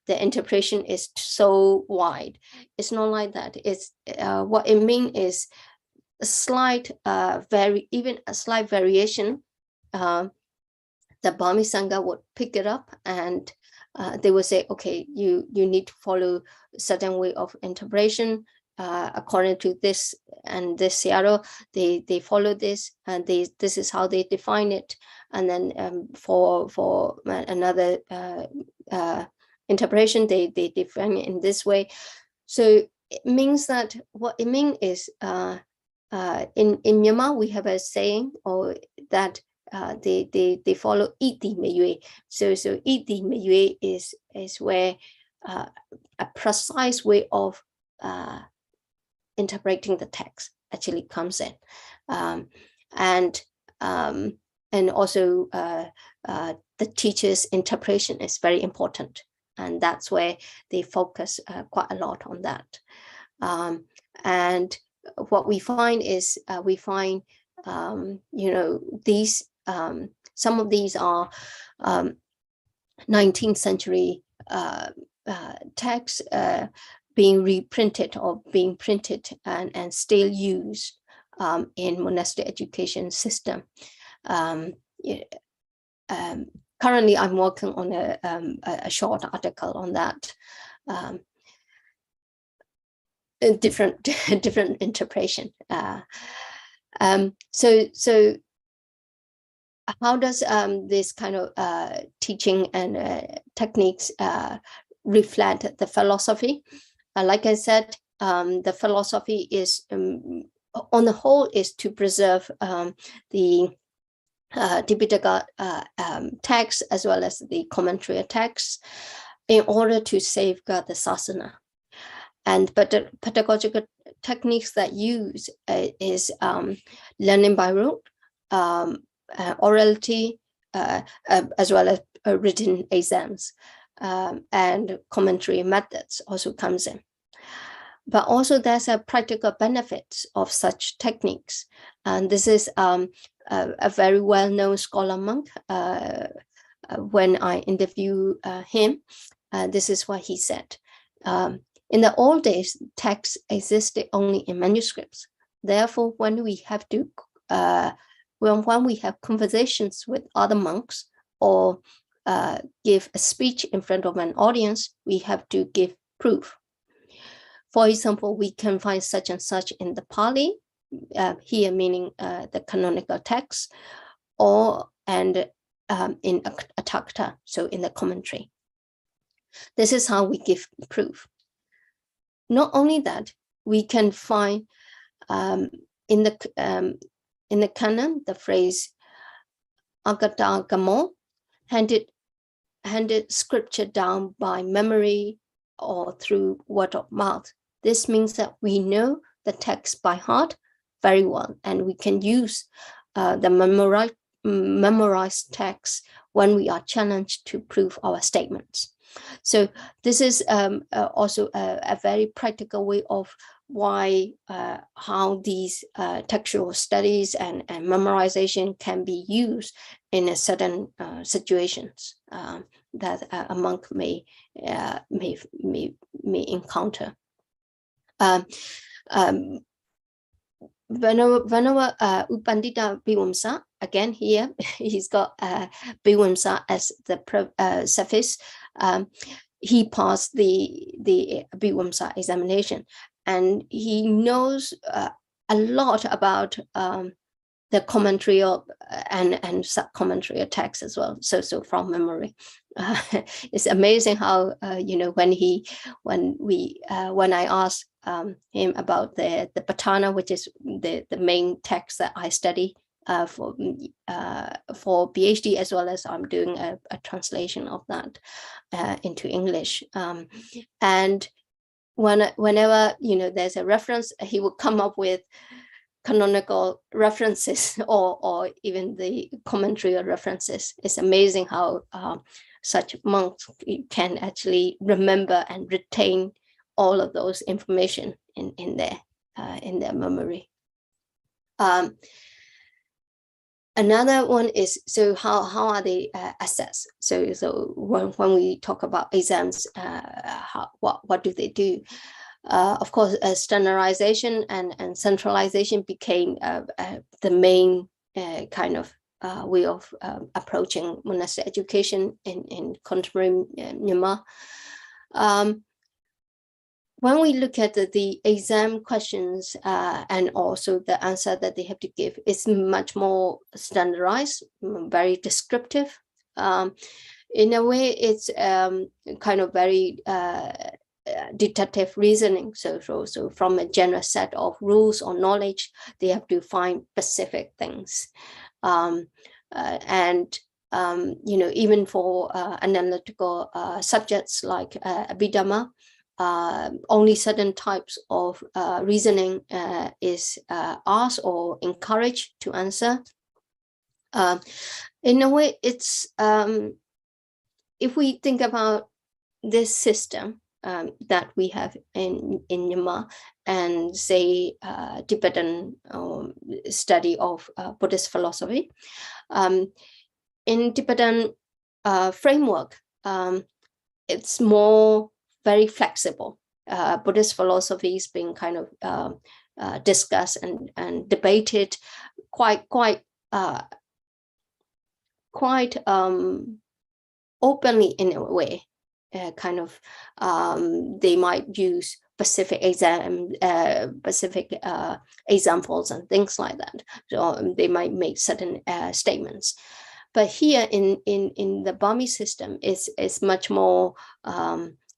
Speaker 1: interpretation is so wide. It's not like that. It's what it means is a slight even a slight variation. The Burmese Sangha would pick it up, and they would say, okay, you need to follow a certain way of interpretation according to this and this Sayadaw. They follow this, and this is how they define it. And then for another interpretation, they define it in this way. So it means that what it means is in Myanmar we have a saying or that they follow iti me yue. So iti me yue is where a precise way of interpreting the text actually comes in, and also the teacher's interpretation is very important, and that's where they focus quite a lot on that. And what we find is these some of these are 19th century texts being reprinted or being printed and still used in monastic education system. Currently, I'm working on a short article on that. Different interpretation. So how does this kind of teaching and techniques reflect the philosophy? Like I said, the philosophy is on the whole is to preserve the Tipitaka text as well as the commentary text in order to safeguard the sasana. But the pedagogical techniques that use is learning by rote, orality, as well as written exams, and commentary methods also comes in. But also there's a practical benefit of such techniques. And this is a very well-known scholar monk. When I interview him, this is what he said. In the old days, texts existed only in manuscripts. Therefore, when we have conversations with other monks or give a speech in front of an audience, we have to give proof. For example, we can find such and such in the Pali, here meaning the canonical text, and in Atakta, so in the commentary. This is how we give proof. Not only that, we can find in the canon the phrase "agata gamo," handed scripture down by memory or through word of mouth. This means that we know the text by heart very well, and we can use the memorized text when we are challenged to prove our statements. So this is also a very practical way of how these textual studies and memorization can be used in a certain situations that a monk may encounter. Venerable Upandita Biwamsa, again here, he's got Biwamsa as the suffix. He passed the Biwamsa examination, and he knows a lot about the commentary and sub-commentary text as well. So from memory, it's amazing how when I asked him about the Patana, which is the main text that I study for PhD, as well as I'm doing a translation of that into English. And whenever there's a reference, he would come up with canonical references or even the commentary references. It's amazing how such monks can actually remember and retain all of those information in their memory. Another one is, so how are they assessed? So when we talk about exams, what do they do? Of course, standardization and centralization became the main kind of way of approaching monastic education in contemporary Myanmar. When we look at the exam questions and also the answer that they have to give, it's much more standardized, very descriptive. In a way, it's kind of very deductive reasoning. So from a general set of rules or knowledge, they have to find specific things. Even for analytical subjects like Abhidhamma, only certain types of reasoning is asked or encouraged to answer. In a way, it's if we think about this system that we have in Myanmar, and say Tibetan study of Buddhist philosophy, in Tibetan framework, it's more very flexible. Buddhist philosophy is being kind of discussed and debated quite openly in a way. They might use specific examples and things like that. So they might make certain statements. But here in the Burmese system, it's much more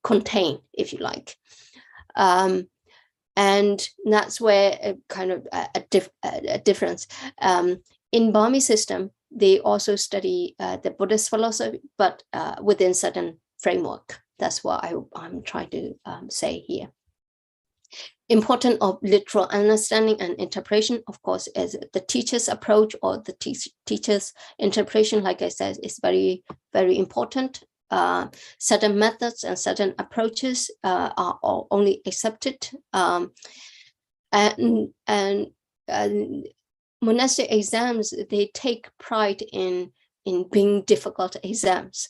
Speaker 1: contained, if you like. And that's where a kind of a difference. In Burmese system, they also study the Buddhist philosophy, but within certain framework. That's what I'm trying to say here. Important of literal understanding and interpretation, of course, is the teacher's approach or the teacher's interpretation, like I said, is very, very important. Certain methods and certain approaches are only accepted. Monastic exams, they take pride in being difficult exams.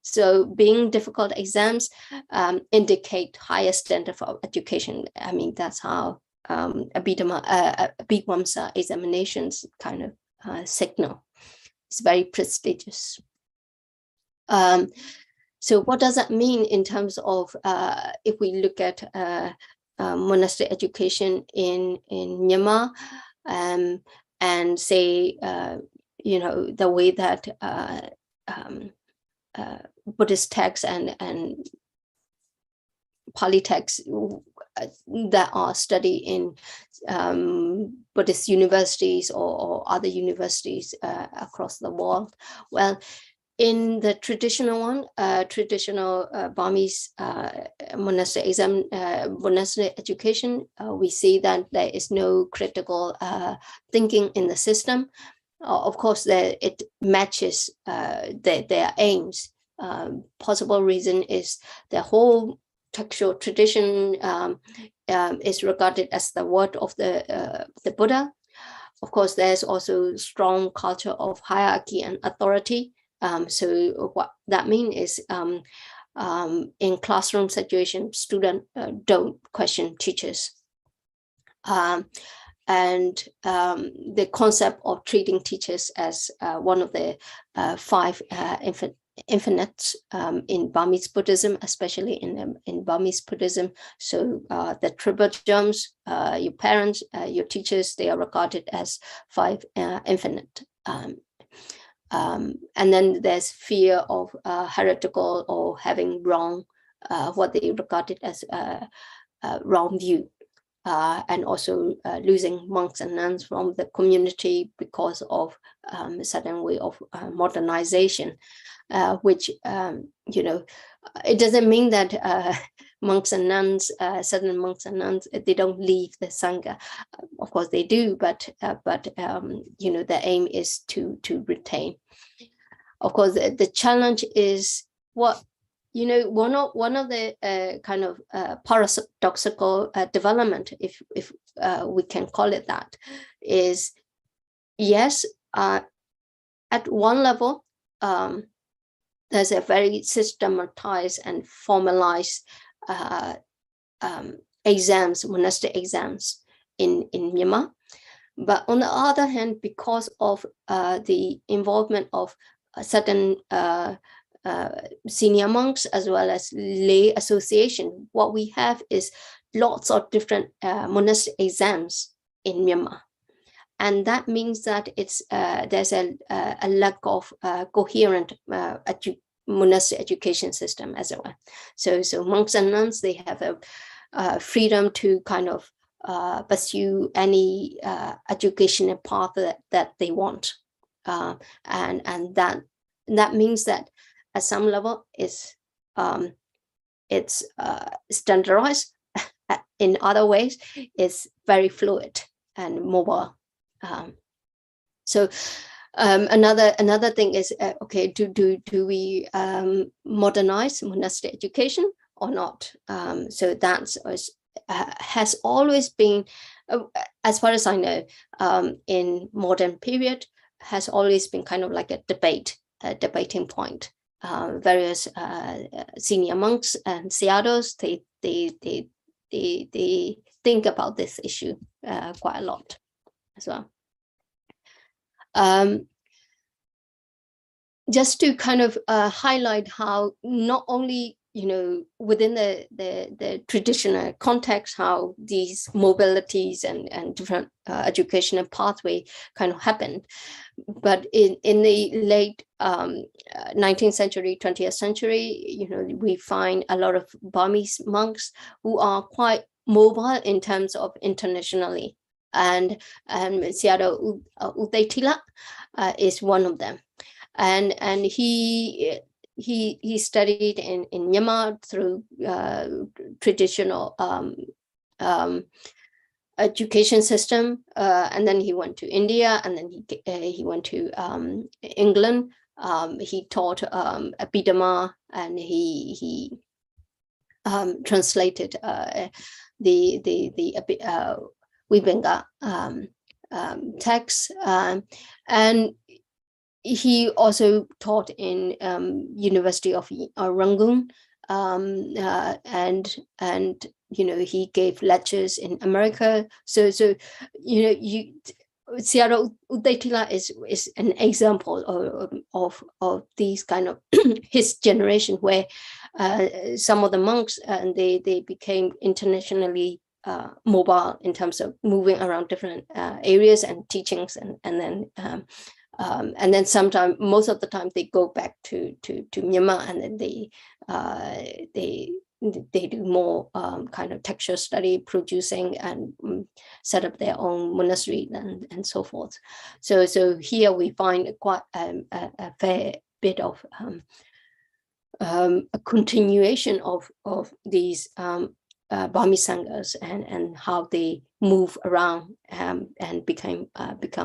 Speaker 1: So being difficult exams indicate higher standard of education. I mean, that's how Abhidhamma examinations kind of signal. It's very prestigious. So what does that mean in terms of if we look at monastic education in Myanmar, and say, the way that Buddhist texts and Pali texts that are studied in Buddhist universities or other universities across the world? Well, in the traditional one, Burmese monastic education, we see that there is no critical thinking in the system. Of course, it matches their aims. Possible reason is the whole textual tradition is regarded as the word of the Buddha. Of course, there's also strong culture of hierarchy and authority. So what that means is in classroom situation, students don't question teachers. And the concept of treating teachers as one of the five infinites in Burmese Buddhism, especially in Burmese Buddhism. So the tribunals, your parents, your teachers, they are regarded as five infinite. And then there's fear of heretical or having wrong, what they regarded as wrong view. And also losing monks and nuns from the community because of a certain way of modernization, which, it doesn't mean that monks and nuns, certain monks and nuns, they don't leave the Sangha. Of course they do, but the aim is to retain. Of course, the challenge is what, one of the kind of paradoxical development, if we can call it that, is, yes, at one level, there's a very systematized and formalized exams, monastic exams in Myanmar. But on the other hand, because of the involvement of certain senior monks as well as lay association, what we have is lots of different monastic exams in Myanmar. And that means that it's there's a lack of coherent monastic education system as well. So monks and nuns, they have a freedom to kind of pursue any educational path that they want, and that means that at some level it's standardized. In other ways, it's very fluid and mobile. So another thing is, okay, do we modernize monastic education or not? So that's has always been, as far as I know, in modern period, has always been kind of like a debating point. Various senior monks and Sayadaws, they think about this issue quite a lot as well. Just to kind of highlight how not only, you know, within the traditional context, how these mobilities and different educational pathway kind of happened, but in the late 19th century, 20th century, you know, we find a lot of Burmese monks who are quite mobile in terms of internationally, and Sayadaw U Thila is one of them, and he studied in Myanmar through traditional education system, and then he went to India, and then he went to England. He taught Abhidhamma, and he translated the Vibhanga text, and he also taught in University of Rangoon, and you know, he gave lectures in America. So you know, Sayadaw U Thila is an example of these kind of his generation, where some of the monks and they became internationally mobile in terms of moving around different areas and teachings, and then sometimes, most of the time, they go back to Myanmar, and then they do more kind of textual study, producing, and set up their own monastery and so forth. So here we find quite a fair bit of a continuation of these Burmese sanghas and how they move around and become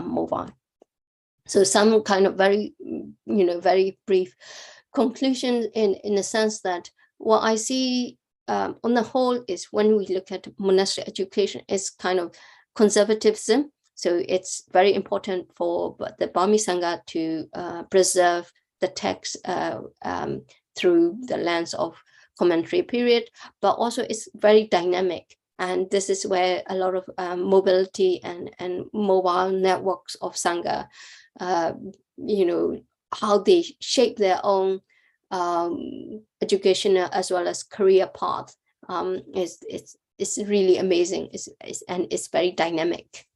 Speaker 1: mobile. So some kind of very, you know, very brief conclusion in the sense that what I see on the whole is, when we look at monastic education, it's kind of conservatism. So it's very important for the Burmese Sangha to preserve the text through the lens of commentary period, but also it's very dynamic. And this is where a lot of mobility and mobile networks of Sangha, you know, how they shape their own educational as well as career path is really amazing. And it's very dynamic.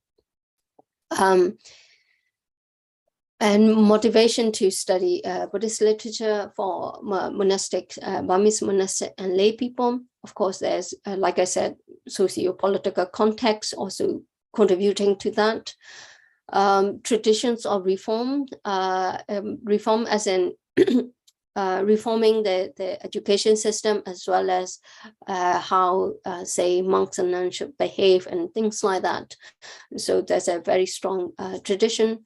Speaker 1: And motivation to study Buddhist literature for monastic, Burmese monastic and lay people. Of course, there's, like I said, socio-political context also contributing to that. Traditions of reform, reform as in reforming the education system, as well as how, say, monks and nuns should behave and things like that. So there's a very strong tradition.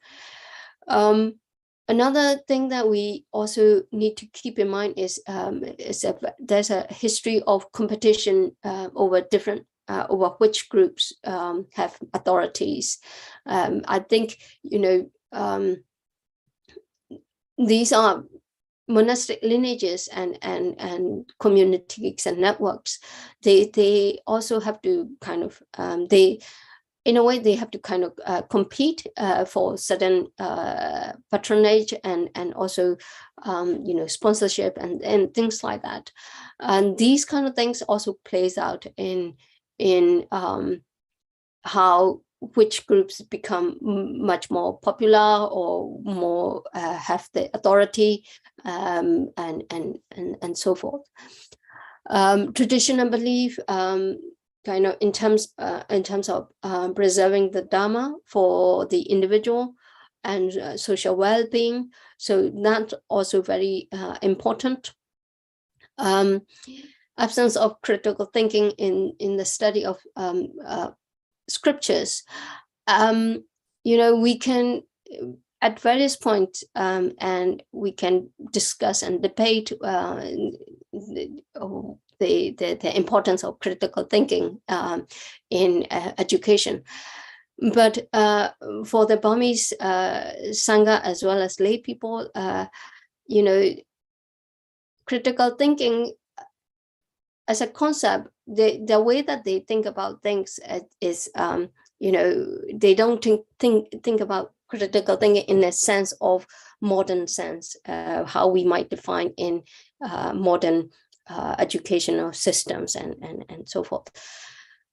Speaker 1: Another thing that we also need to keep in mind is there's a history of competition over different over which groups have authorities. I think, you know, these are monastic lineages and communities and networks. They also have to kind of in a way, they have to kind of compete for certain patronage and also, you know, sponsorship and things like that. And these kind of things also plays out in how which groups become much more popular or more have the authority, and so forth. Traditional belief, kind of in terms of preserving the Dharma for the individual and social well-being. So that's also very important. Absence of critical thinking in the study of scriptures. We can at various points, and we can discuss and debate the importance of critical thinking in education. But for the Burmese Sangha as well as lay people, critical thinking as a concept, the way that they think about things is, they don't think about critical thinking in a sense of modern sense, how we might define in modern educational systems and so forth.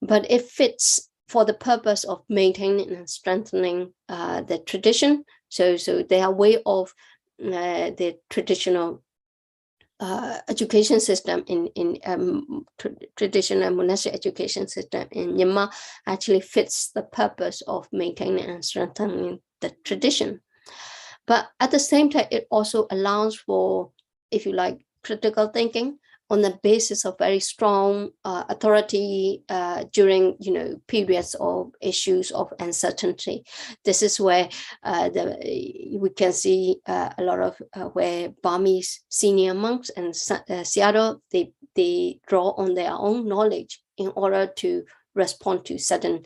Speaker 1: But it fits for the purpose of maintaining and strengthening the tradition. So they are way of the traditional education system in traditional monastic education system in Myanmar actually fits the purpose of maintaining and strengthening the tradition. But at the same time, it also allows for, if you like, critical thinking on the basis of very strong authority during periods of issues of uncertainty. This is where we can see a lot of where Burmese senior monks and Sayadaw, they draw on their own knowledge in order to respond to certain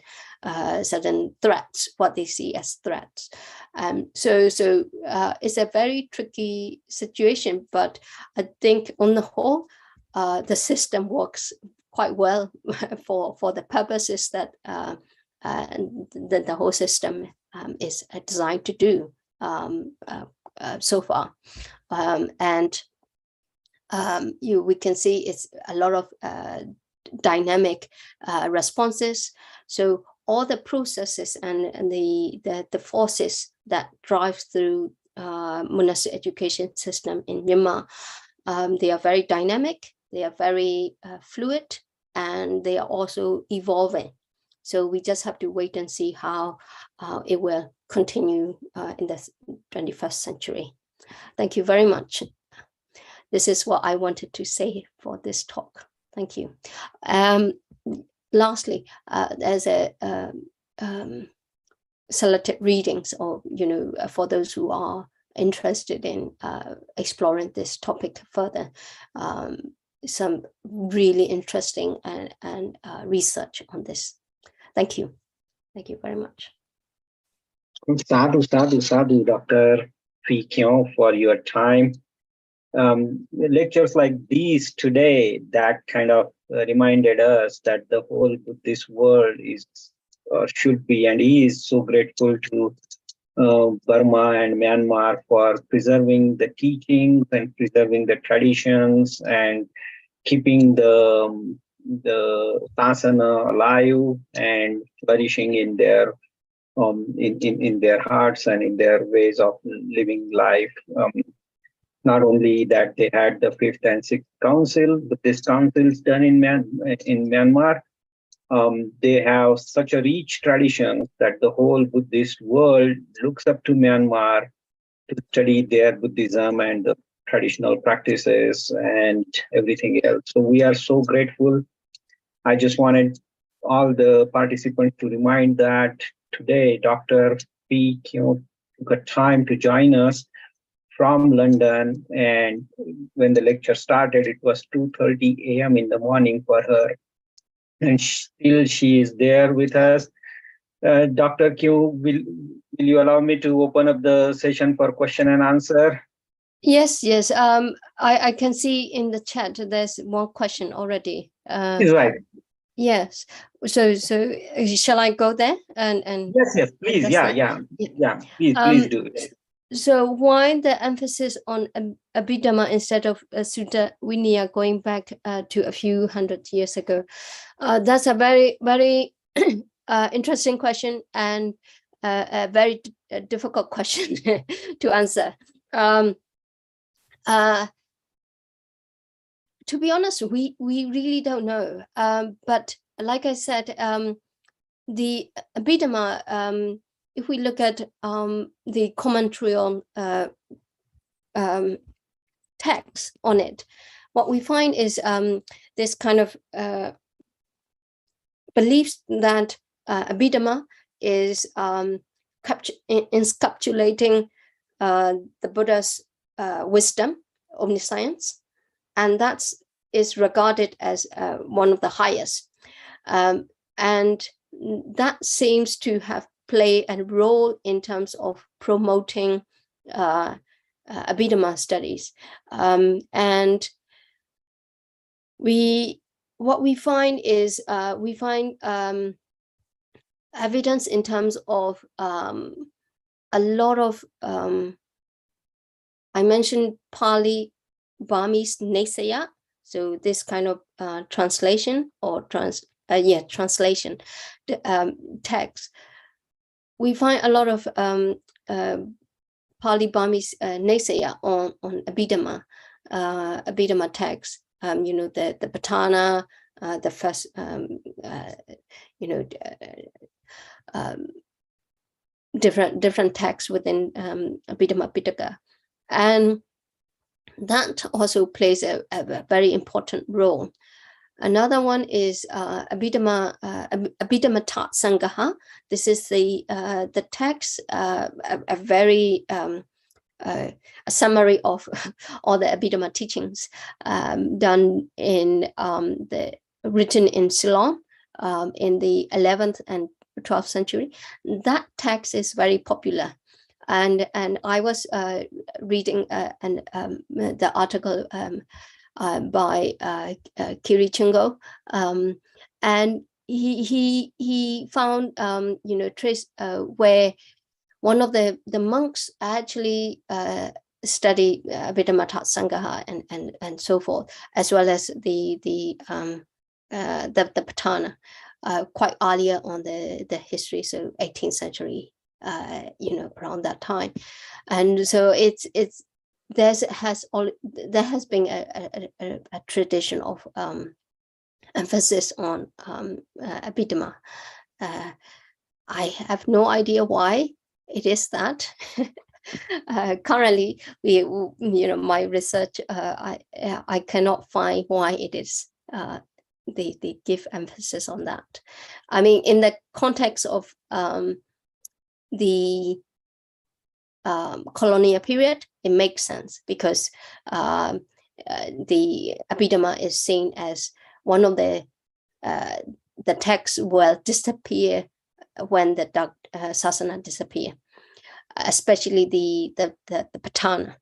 Speaker 1: threats, what they see as threats. So it's a very tricky situation, but I think on the whole, the system works quite well for the purposes that the whole system is designed to do so far. We can see it's a lot of dynamic responses. So all the processes and the forces that drive through monastic education system in Myanmar, they are very dynamic, they are very fluid, and they are also evolving. So we just have to wait and see how it will continue in the 21st century. Thank you very much. This is what I wanted to say for this talk. Thank you. Lastly, there's a selected readings, or for those who are interested in exploring this topic further, some really interesting and research on this. Thank you. Thank you very much.
Speaker 2: Sadhu, Dr. Pyi Kyaw, for your time. Lectures like these today that kind of reminded us that the whole Buddhist world is, or should be, and is so grateful to Burma and Myanmar for preserving the teachings and preserving the traditions and keeping the Vipassana alive and flourishing in their in their hearts and in their ways of living life. Not only that, they had the 5th and 6th council, Buddhist councils done in Myanmar. They have such a rich tradition that the whole Buddhist world looks up to Myanmar to study their Buddhism and the traditional practices and everything else. So we are so grateful. I just wanted all the participants to remind that today Dr. Pyi Kyaw took a time to join us from London, and when the lecture started, it was 2:30 a.m. in the morning for her, and still she is there with us. Dr. Kyaw, will you allow me to open up the session for question and answer?
Speaker 1: Yes. I can see in the chat there's one question already.
Speaker 2: Is right.
Speaker 1: Yes. So shall I go there and
Speaker 2: yes, please. Yeah. Please do it.
Speaker 1: So why the emphasis on Abhidhamma instead of Sutta Vinaya going back to a few hundred years ago? That's a very, very interesting question, and a very difficult question to answer. To be honest, we really don't know. But like I said, the Abhidhamma, if we look at the commentary on text on it, what we find is this kind of beliefs that Abhidhamma is encapsulating the Buddha's wisdom, omniscience, and that is regarded as one of the highest. And that seems to have played a role in terms of promoting Abhidhamma studies. And what we find is we find evidence in terms of a lot of, I mentioned Pali Burmese Nesaya, so this kind of translation or translation text. We find a lot of Pali Burmese Nesaya on Abhidhamma, Abhidhamma text. You know, the Patana, the first, you know, different texts within Abhidhamma Pitaka, and that also plays a very important role. Another one is Abhidhamma Tat Sangaha. This is the text, a very a summary of all the Abhidhamma teachings done in written in Ceylon in the 11th and 12th century. That text is very popular, and I was reading the article by Kiri Chingo, and he found you know, trace where one of the monks actually studied Abhidhamma Tat Sangaha and so forth, as well as the Patana, quite earlier on the history, so 18th century, you know, around that time. And so there has been a tradition of emphasis on Abhidhamma. I have no idea why it is that. Currently, you know, my research, I cannot find why it is they give emphasis on that. I mean, in the context of the colonial period, it makes sense, because the Abhidhamma is seen as one of the texts will disappear when the Sasana disappear, especially the Patana,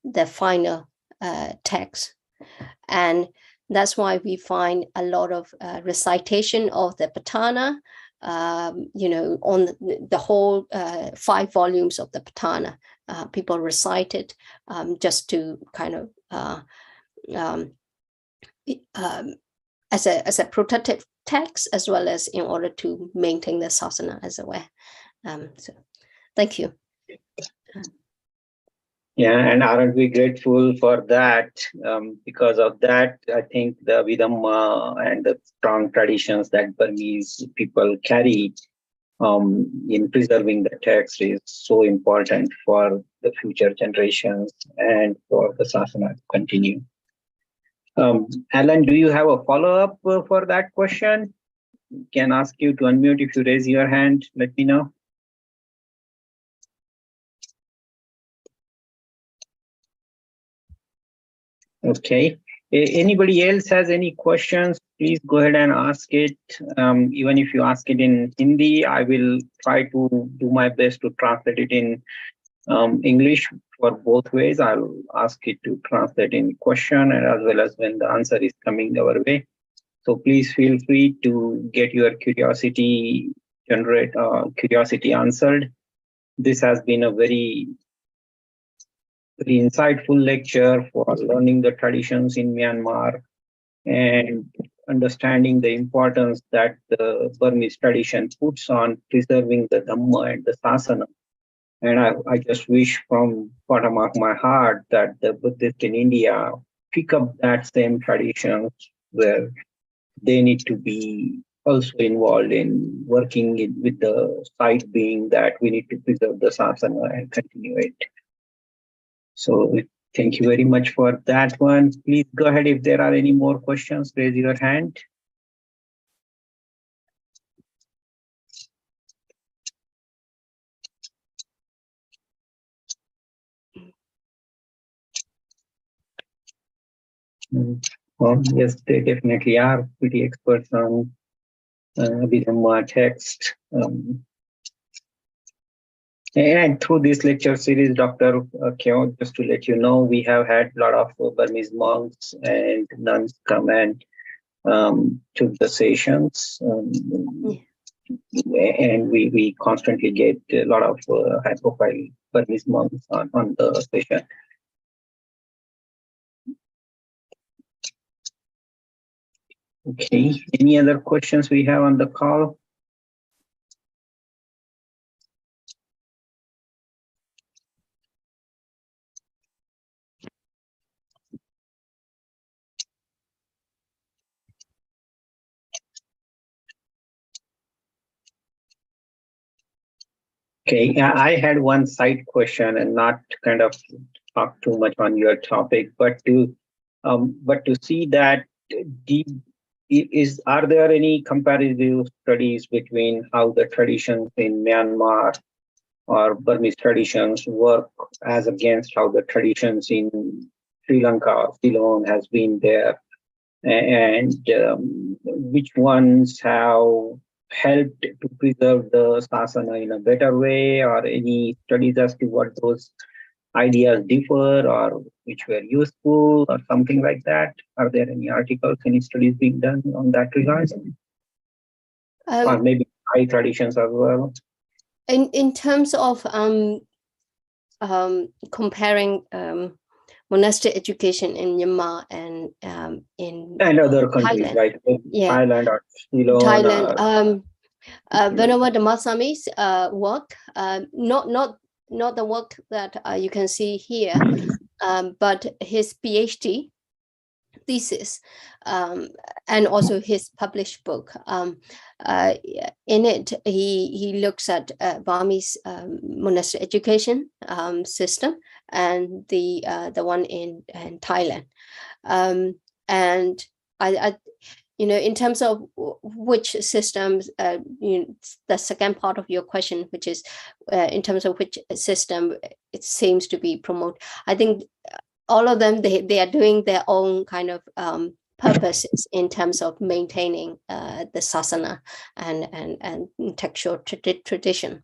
Speaker 1: the final text. And that's why we find a lot of recitation of the Patana, you know, on the whole 5 volumes of the Patana. People recite it just to kind of as a protective text, as well as in order to maintain the Sasana as a way. So thank you.
Speaker 2: Yeah, and aren't we grateful for that? Because of that, I think the Abhidhamma and the strong traditions that Burmese people carry in preserving the text is so important for the future generations and for the Sasana to continue. Alan, do you have a follow-up for that question? Can ask you to unmute. If you raise your hand, let me know. Okay. Anybody else has any questions, please go ahead and ask it. Even if you ask it in Hindi, I will try to do my best to translate it in English for both ways. I'll ask it to translate in question and as well as when the answer is coming our way. So please feel free to get your curiosity answered. This has been a very insightful lecture for learning the traditions in Myanmar and understanding the importance that the Burmese tradition puts on preserving the Dhamma and the Sasana. And I just wish from bottom of my heart that the Buddhists in India pick up that same traditions where they need to be also involved in working with the side being that we need to preserve the Sasana and continue it. So thank you very much for that one. Please go ahead if there are any more questions, raise your hand. Well, yes, they definitely are pretty experts on Abhidhamma text. And through this lecture series, Dr. Kyaw, just to let you know, we have had a lot of Burmese monks and nuns come and took the sessions. And we constantly get a lot of high-profile Burmese monks on the session. Okay, any other questions we have on the call? Okay, I had one side question and not kind of talk too much on your topic, but to see that are there any comparative studies between how the traditions in Myanmar or Burmese traditions work as against how the traditions in Sri Lanka or Ceylon has been there, and which ones have helped to preserve the Sasana in a better way, or any studies as to what those ideas differ or which were useful or something like that? Are there any articles, any studies being done on that regard? Or maybe high traditions as well?
Speaker 1: In terms of comparing monastic education in Myanmar and in
Speaker 2: other countries,
Speaker 1: Thailand.
Speaker 2: like Thailand or Ceylon.
Speaker 1: Thailand. Whenever the Masami's work, not the work that you can see here, but his PhD thesis and also his published book. In it, he looks at Burmese monastic education system and the one in Thailand. And I in terms of which systems, the second part of your question, which is in terms of which system it seems to be promoted, I think all of them, they are doing their own kind of purposes in terms of maintaining the Sasana and textual tradition.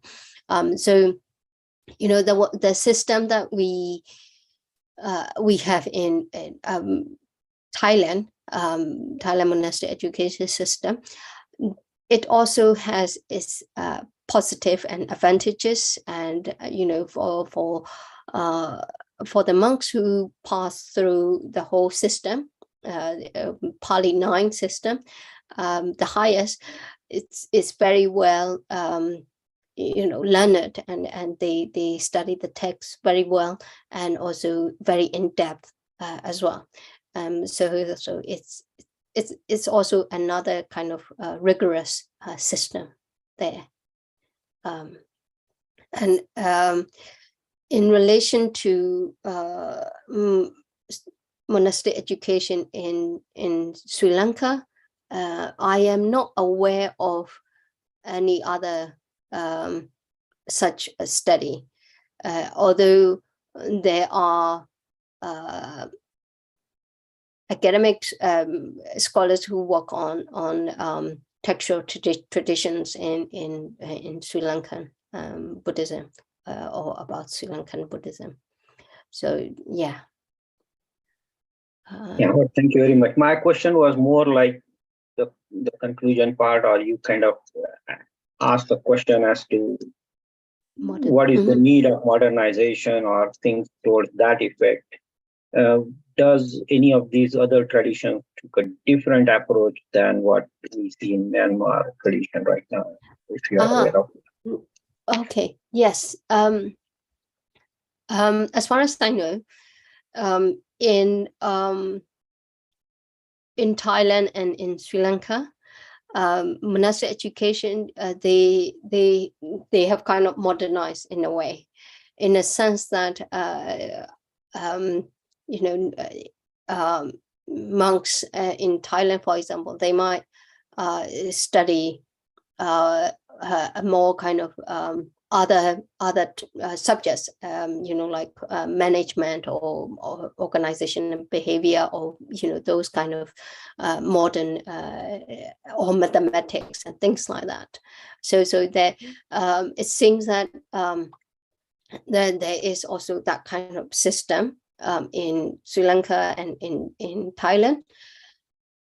Speaker 1: So, the system that we have in Thailand, Thailand monastic education system, it also has its positive and advantages, and for the monks who pass through the whole system, Pali 9 system, the highest, it's very well learned, and they study the text very well and also very in depth as well. So it's also another kind of rigorous system there. And in relation to monastic education in Sri Lanka, I am not aware of any other such a study, although there are academic scholars who work on textual traditions in Sri Lankan Buddhism, or about Sri Lankan Buddhism. So yeah.
Speaker 2: Well, thank you very much. My question was more like the conclusion part, or you kind of asked the question as to what is the need of modernization or things towards that effect. does any of these other traditions took a different approach than what we see in Myanmar tradition right now, if you are aware of it?
Speaker 1: Okay, yes. As far as I know, in Thailand and in Sri Lanka, monastic education, they have kind of modernized in a way, in a sense that monks in Thailand, for example, they might study a more kind of other subjects, like management or organization and behavior, or those kind of modern or mathematics and things like that. So there, it seems that then there is also that kind of system in Sri Lanka and in Thailand.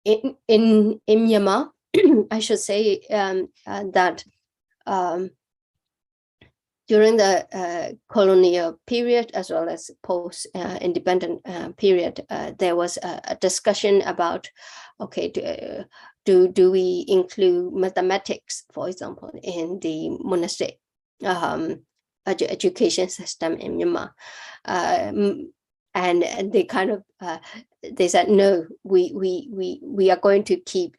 Speaker 1: In Myanmar, I should say that during the colonial period, as well as post-independent period, there was a discussion about, okay, do we include mathematics, for example, in the monastic education system in Myanmar? And they kind of they said, no, we are going to keep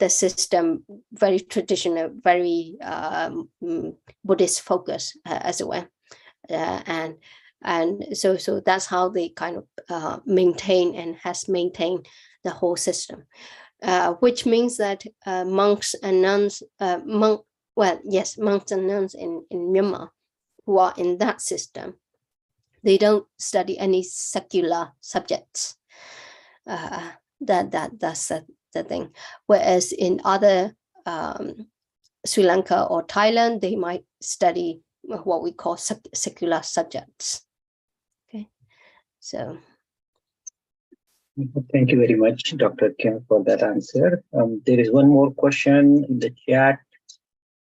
Speaker 1: the system very traditional, very Buddhist focus as well, and so that's how they kind of maintain and has maintained the whole system, which means that monks and nuns, monks and nuns in Myanmar who are in that system, they don't study any secular subjects. That's the thing. Whereas in other Sri Lanka or Thailand, they might study what we call secular subjects. Okay, so.
Speaker 2: Thank you very much, Dr. Kim, for that answer. There is one more question in the chat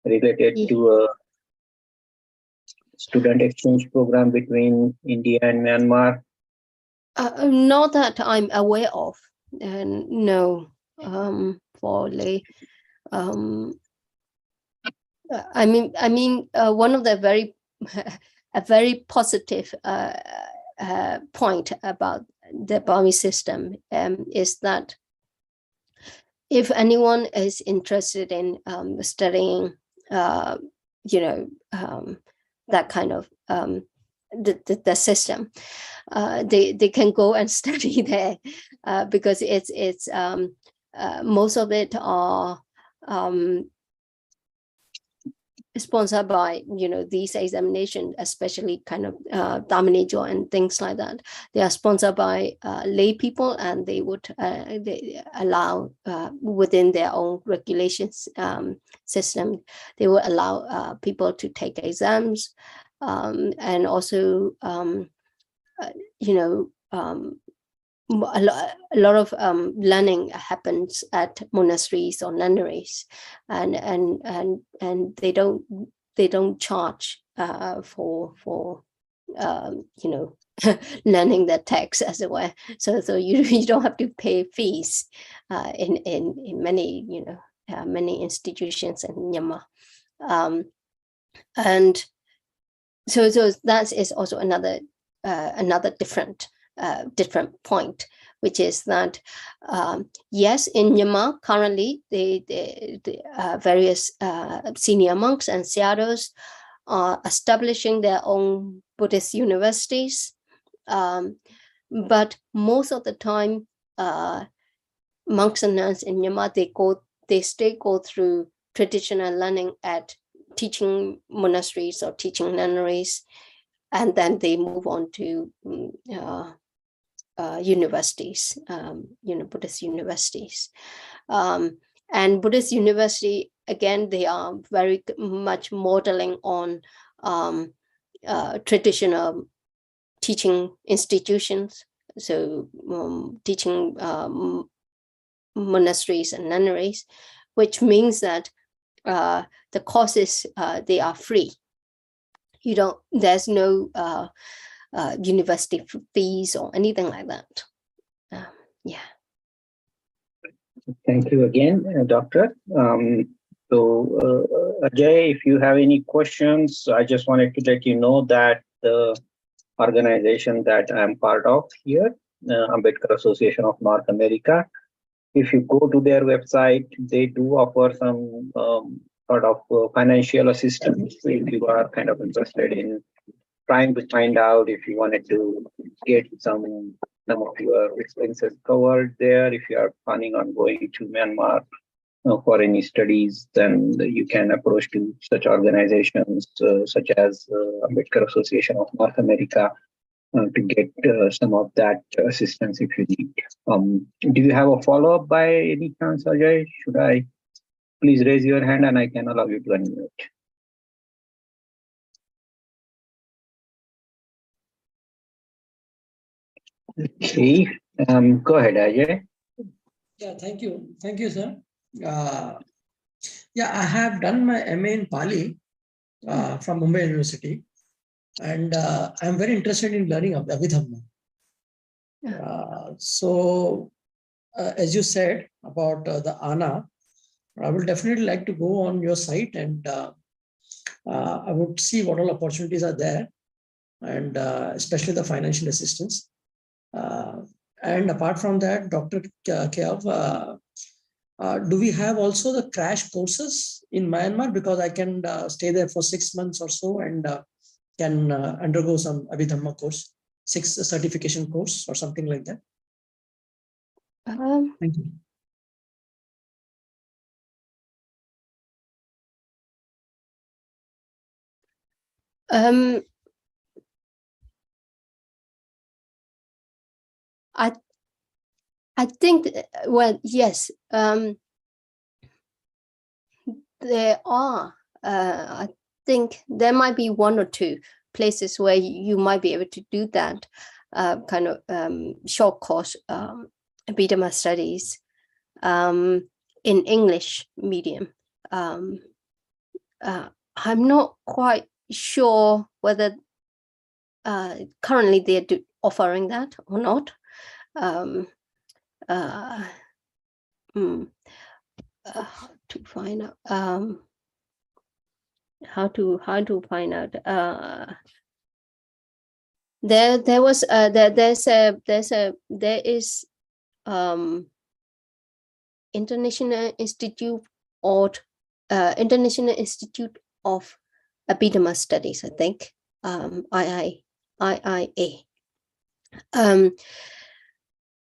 Speaker 2: related to a student exchange program between India and Myanmar.
Speaker 1: Not that I'm aware of, no. For lay, I mean, one of the very positive point about the Burmese system is that if anyone is interested in studying, that kind of the system, they can go and study there, because it's most of it are sponsored by these examinations, especially kind of Damanijo and things like that. They are sponsored by lay people, and they would they allow within their own regulations system, they will allow people to take exams, and also a lot of learning happens at monasteries or nunneries, and they don't charge for learning the text, as it were. So you don't have to pay fees in many many institutions in Myanmar, and so that is also another different point, which is that yes, in Myanmar currently the various senior monks and sayadaws are establishing their own Buddhist universities, but most of the time monks and nuns in Myanmar, they still go through traditional learning at teaching monasteries or teaching nunneries, and then they move on to universities, Buddhist universities. And Buddhist university, again, they are very much modeling on traditional teaching institutions, so teaching monasteries and nunneries, which means that the courses, they are free. There's no university fees or anything like that. Yeah.
Speaker 2: Thank you again, Doctor. Ajay, if you have any questions, I just wanted to let you know that the organization that I'm part of here, Ambedkar Association of North America, if you go to their website, they do offer some sort of financial assistance if you are kind of interested in trying to find out if you wanted to get some of your expenses covered there. If you are planning on going to Myanmar for any studies, then you can approach to such organizations such as Ambedkar Association of North America to get some of that assistance if you need. Do you have a follow-up by any chance, Ajay? Should I please raise your hand and I can allow you to unmute? Okay, go ahead, Ajay.
Speaker 3: Yeah, thank you, sir. Yeah, I have done my MA in Pali from Mumbai University, and I'm very interested in learning Abhidhamma. So, as you said about the ANA, I would definitely like to go on your site, and I would see what all opportunities are there, and especially the financial assistance. And apart from that, Dr. Kyaw, do we have also the crash courses in Myanmar? Because I can stay there for 6 months or so and can undergo some Abhidhamma course, 6 certification course or something like that. Thank you.
Speaker 1: I think, well, yes, there are. I think there might be 1 or 2 places where you might be able to do that kind of short course Abhidhamma studies in English medium. I'm not quite sure whether currently they're offering that or not. To find out how to find out there is International Institute of Abhidhamma Studies, I think, IIA.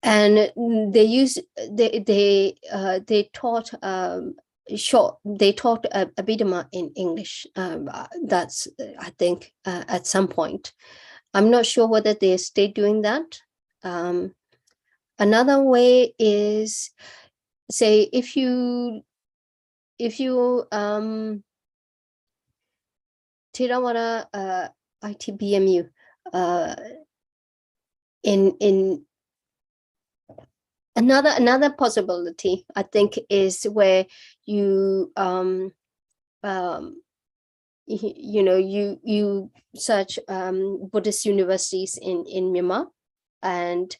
Speaker 1: And they taught Abhidhamma in English. That's, I think, at some point. I'm not sure whether they stay doing that. Another way is, say, if you Theravada ITBMU in another possibility, I think, is where you you search Buddhist universities in Myanmar, and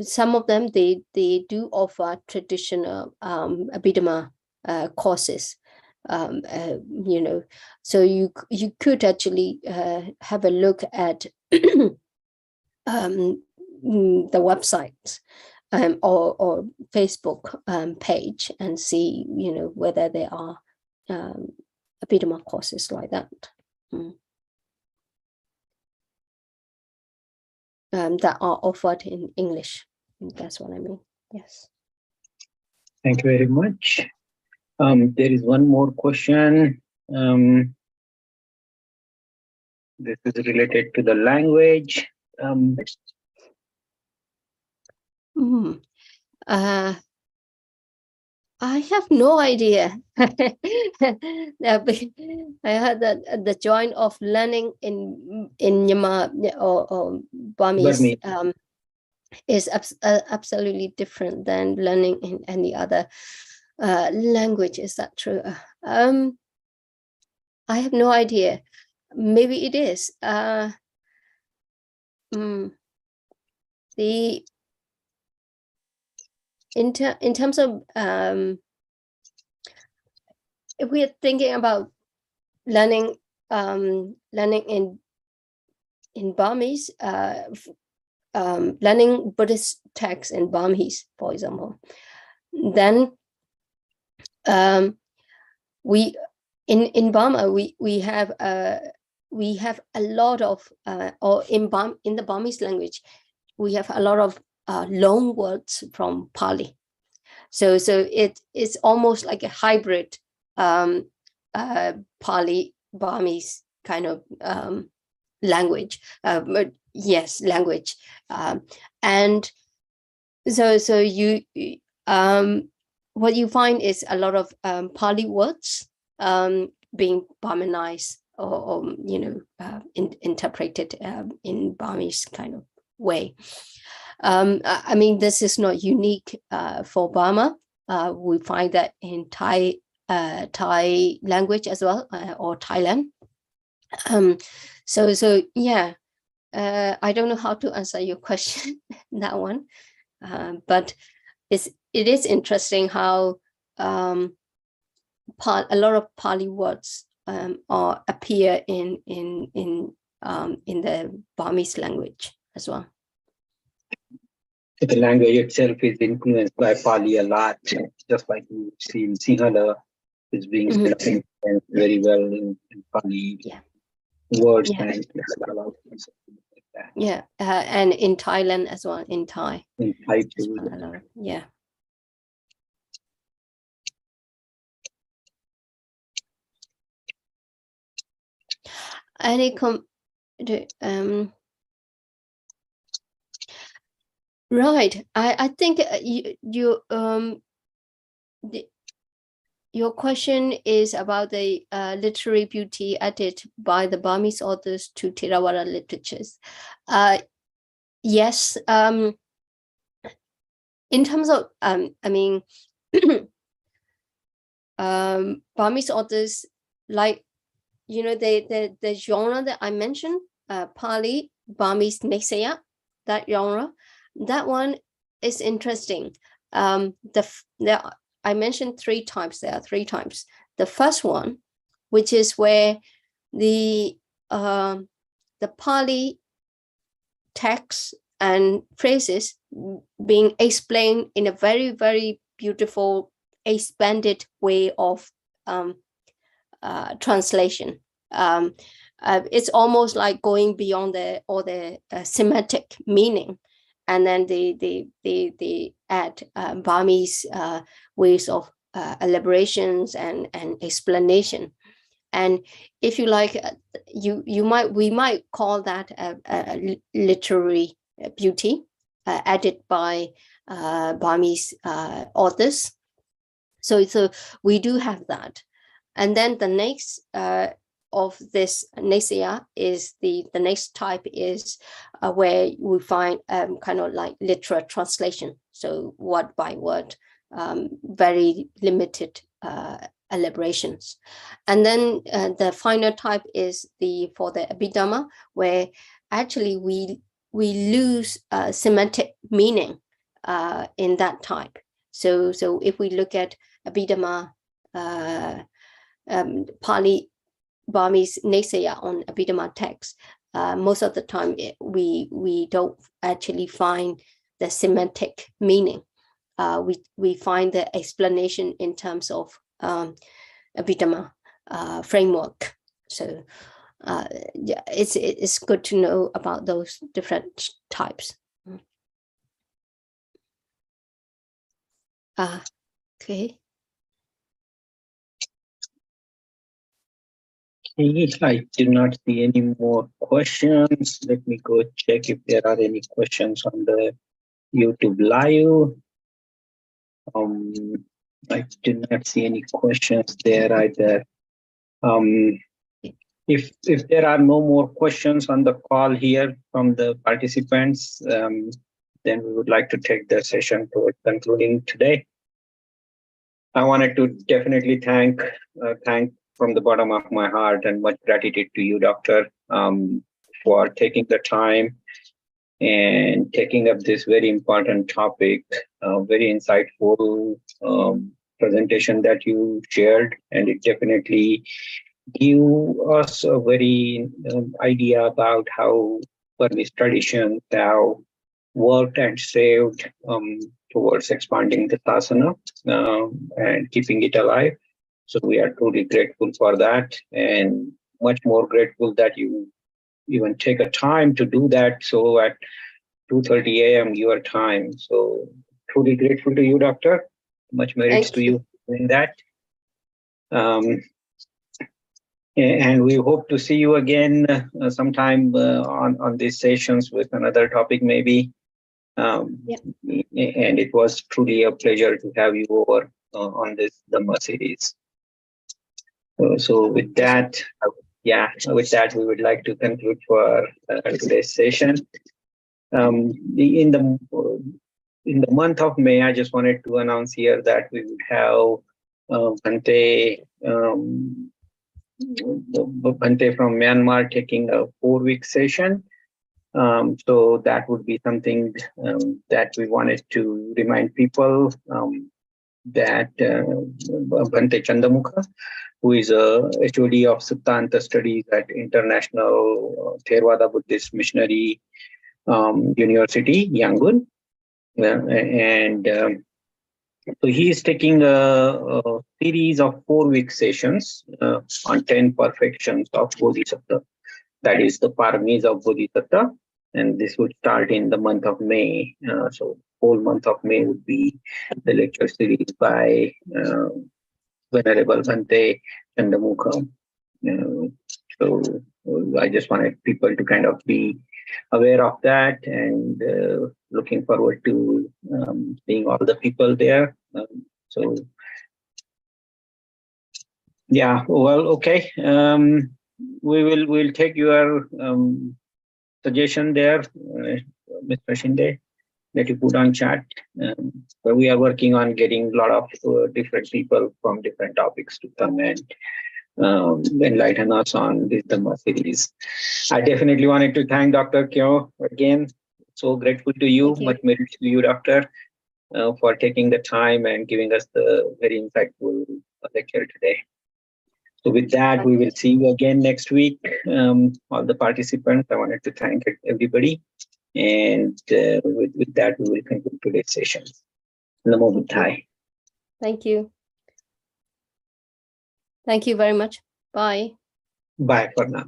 Speaker 1: some of them they do offer traditional Abhidhamma courses. So you could actually have a look at the website or Facebook page and see whether there are Abhidhamma courses like that. That are offered in English. That's what I mean. Yes.
Speaker 2: Thank you very much. There is one more question. This is related to the language.
Speaker 1: I have no idea. I heard that the joy of learning in Myanmar or Burmese is absolutely different than learning in any other language. Is that true? I have no idea. Maybe it is. the in terms of if we are thinking about learning in Burmese, learning Buddhist texts in Burmese, for example, then we in Burma we have a lot of or in the Burmese language we have a lot of loan words from Pali, so it's almost like a hybrid Pali Burmese kind of language, but yes, language, and so you what you find is a lot of Pali words being Burmanized or interpreted in Burmese kind of way. I mean, this is not unique for Burma. We find that in Thai language as well, or Thailand. So yeah, I don't know how to answer your question, that one, but it is interesting how a lot of Pali words appear in the Burmese language as well.
Speaker 2: The language itself is influenced by Pali a lot, just like we've seen Sinhala is being spoken very well in Pali words and like that.
Speaker 1: Yeah, and in Thailand as well, in Thai.
Speaker 2: In Thai too.
Speaker 1: Yeah. Any right. I think your question is about the literary beauty added by the Burmese authors to Theravada literatures. Yes. In terms of, I mean, Burmese authors, like, the genre that I mentioned, Pali, Burmese Nisaya, that genre, that one is interesting. I mentioned three types. There are three types. The first one, which is where the Pali texts and phrases being explained in a very, very beautiful, expanded way of translation. It's almost like going beyond the semantic meaning, and then they add Burmese ways of elaborations and explanation. And if you like, we might call that a literary beauty added by Burmese authors. So we do have that. And then the next of this Nisaya is the next type is where we find kind of like literal translation. So word by word, very limited elaborations. And then the final type is for the Abhidhamma, where actually we lose semantic meaning in that type. So if we look at Abhidhamma, Pali Burmese Nisaya on Abhidhamma text, most of the time we don't actually find the semantic meaning. We find the explanation in terms of Abhidhamma framework. So yeah, it's good to know about those different types. Okay.
Speaker 2: I do not see any more questions. Let me go check if there are any questions on the YouTube live. I do not see any questions there either. If there are no more questions on the call here from the participants, then we would like to take the session toward concluding today. I wanted to definitely thank from the bottom of my heart and much gratitude to you, Doctor, for taking the time and taking up this very important topic, very insightful presentation that you shared, and it definitely give us a very idea about how Burmese traditions have worked and saved towards expanding the Vipassana and keeping it alive. So we are truly grateful for that, and much more grateful that you even take a time to do that. So at 2:30 a.m. your time. So truly grateful to you, Doctor. Much merits to you doing that. And we hope to see you again sometime on these sessions with another topic, maybe. And it was truly a pleasure to have you over on this Dhamma series. So with that, with that, we would like to conclude for today's session. In the month of May, I just wanted to announce here that we would have Bhante from Myanmar taking a 4-week session. So that would be something that we wanted to remind people that Bhante Chandamukha, who is a HOD of Siddhanta Studies at International Theravada Buddhist Missionary University, Yangon. So he is taking a series of 4-week sessions on 10 perfections of Bodhisattva. That is the paramis of Bodhisattva. And this would start in the month of May. So whole month of May would be the lecture series by Venerable Bhante Chandamukha. So I just wanted people to kind of be aware of that, and looking forward to seeing all the people there. So yeah, well, okay. We'll take your suggestion there, Mr. Shinde, that you put on chat. But we are working on getting a lot of different people from different topics to come and enlighten us on this Dhamma series. I definitely wanted to thank Dr. Kyaw again. So grateful to you. Much merit to you, Doctor, for taking the time and giving us the very insightful lecture today. So with that, we will see you again next week. All the participants, I wanted to thank everybody. And with that, we will conclude today's session. Namo Buddhaya.
Speaker 1: Thank you. Thank you very much. Bye.
Speaker 2: Bye for now.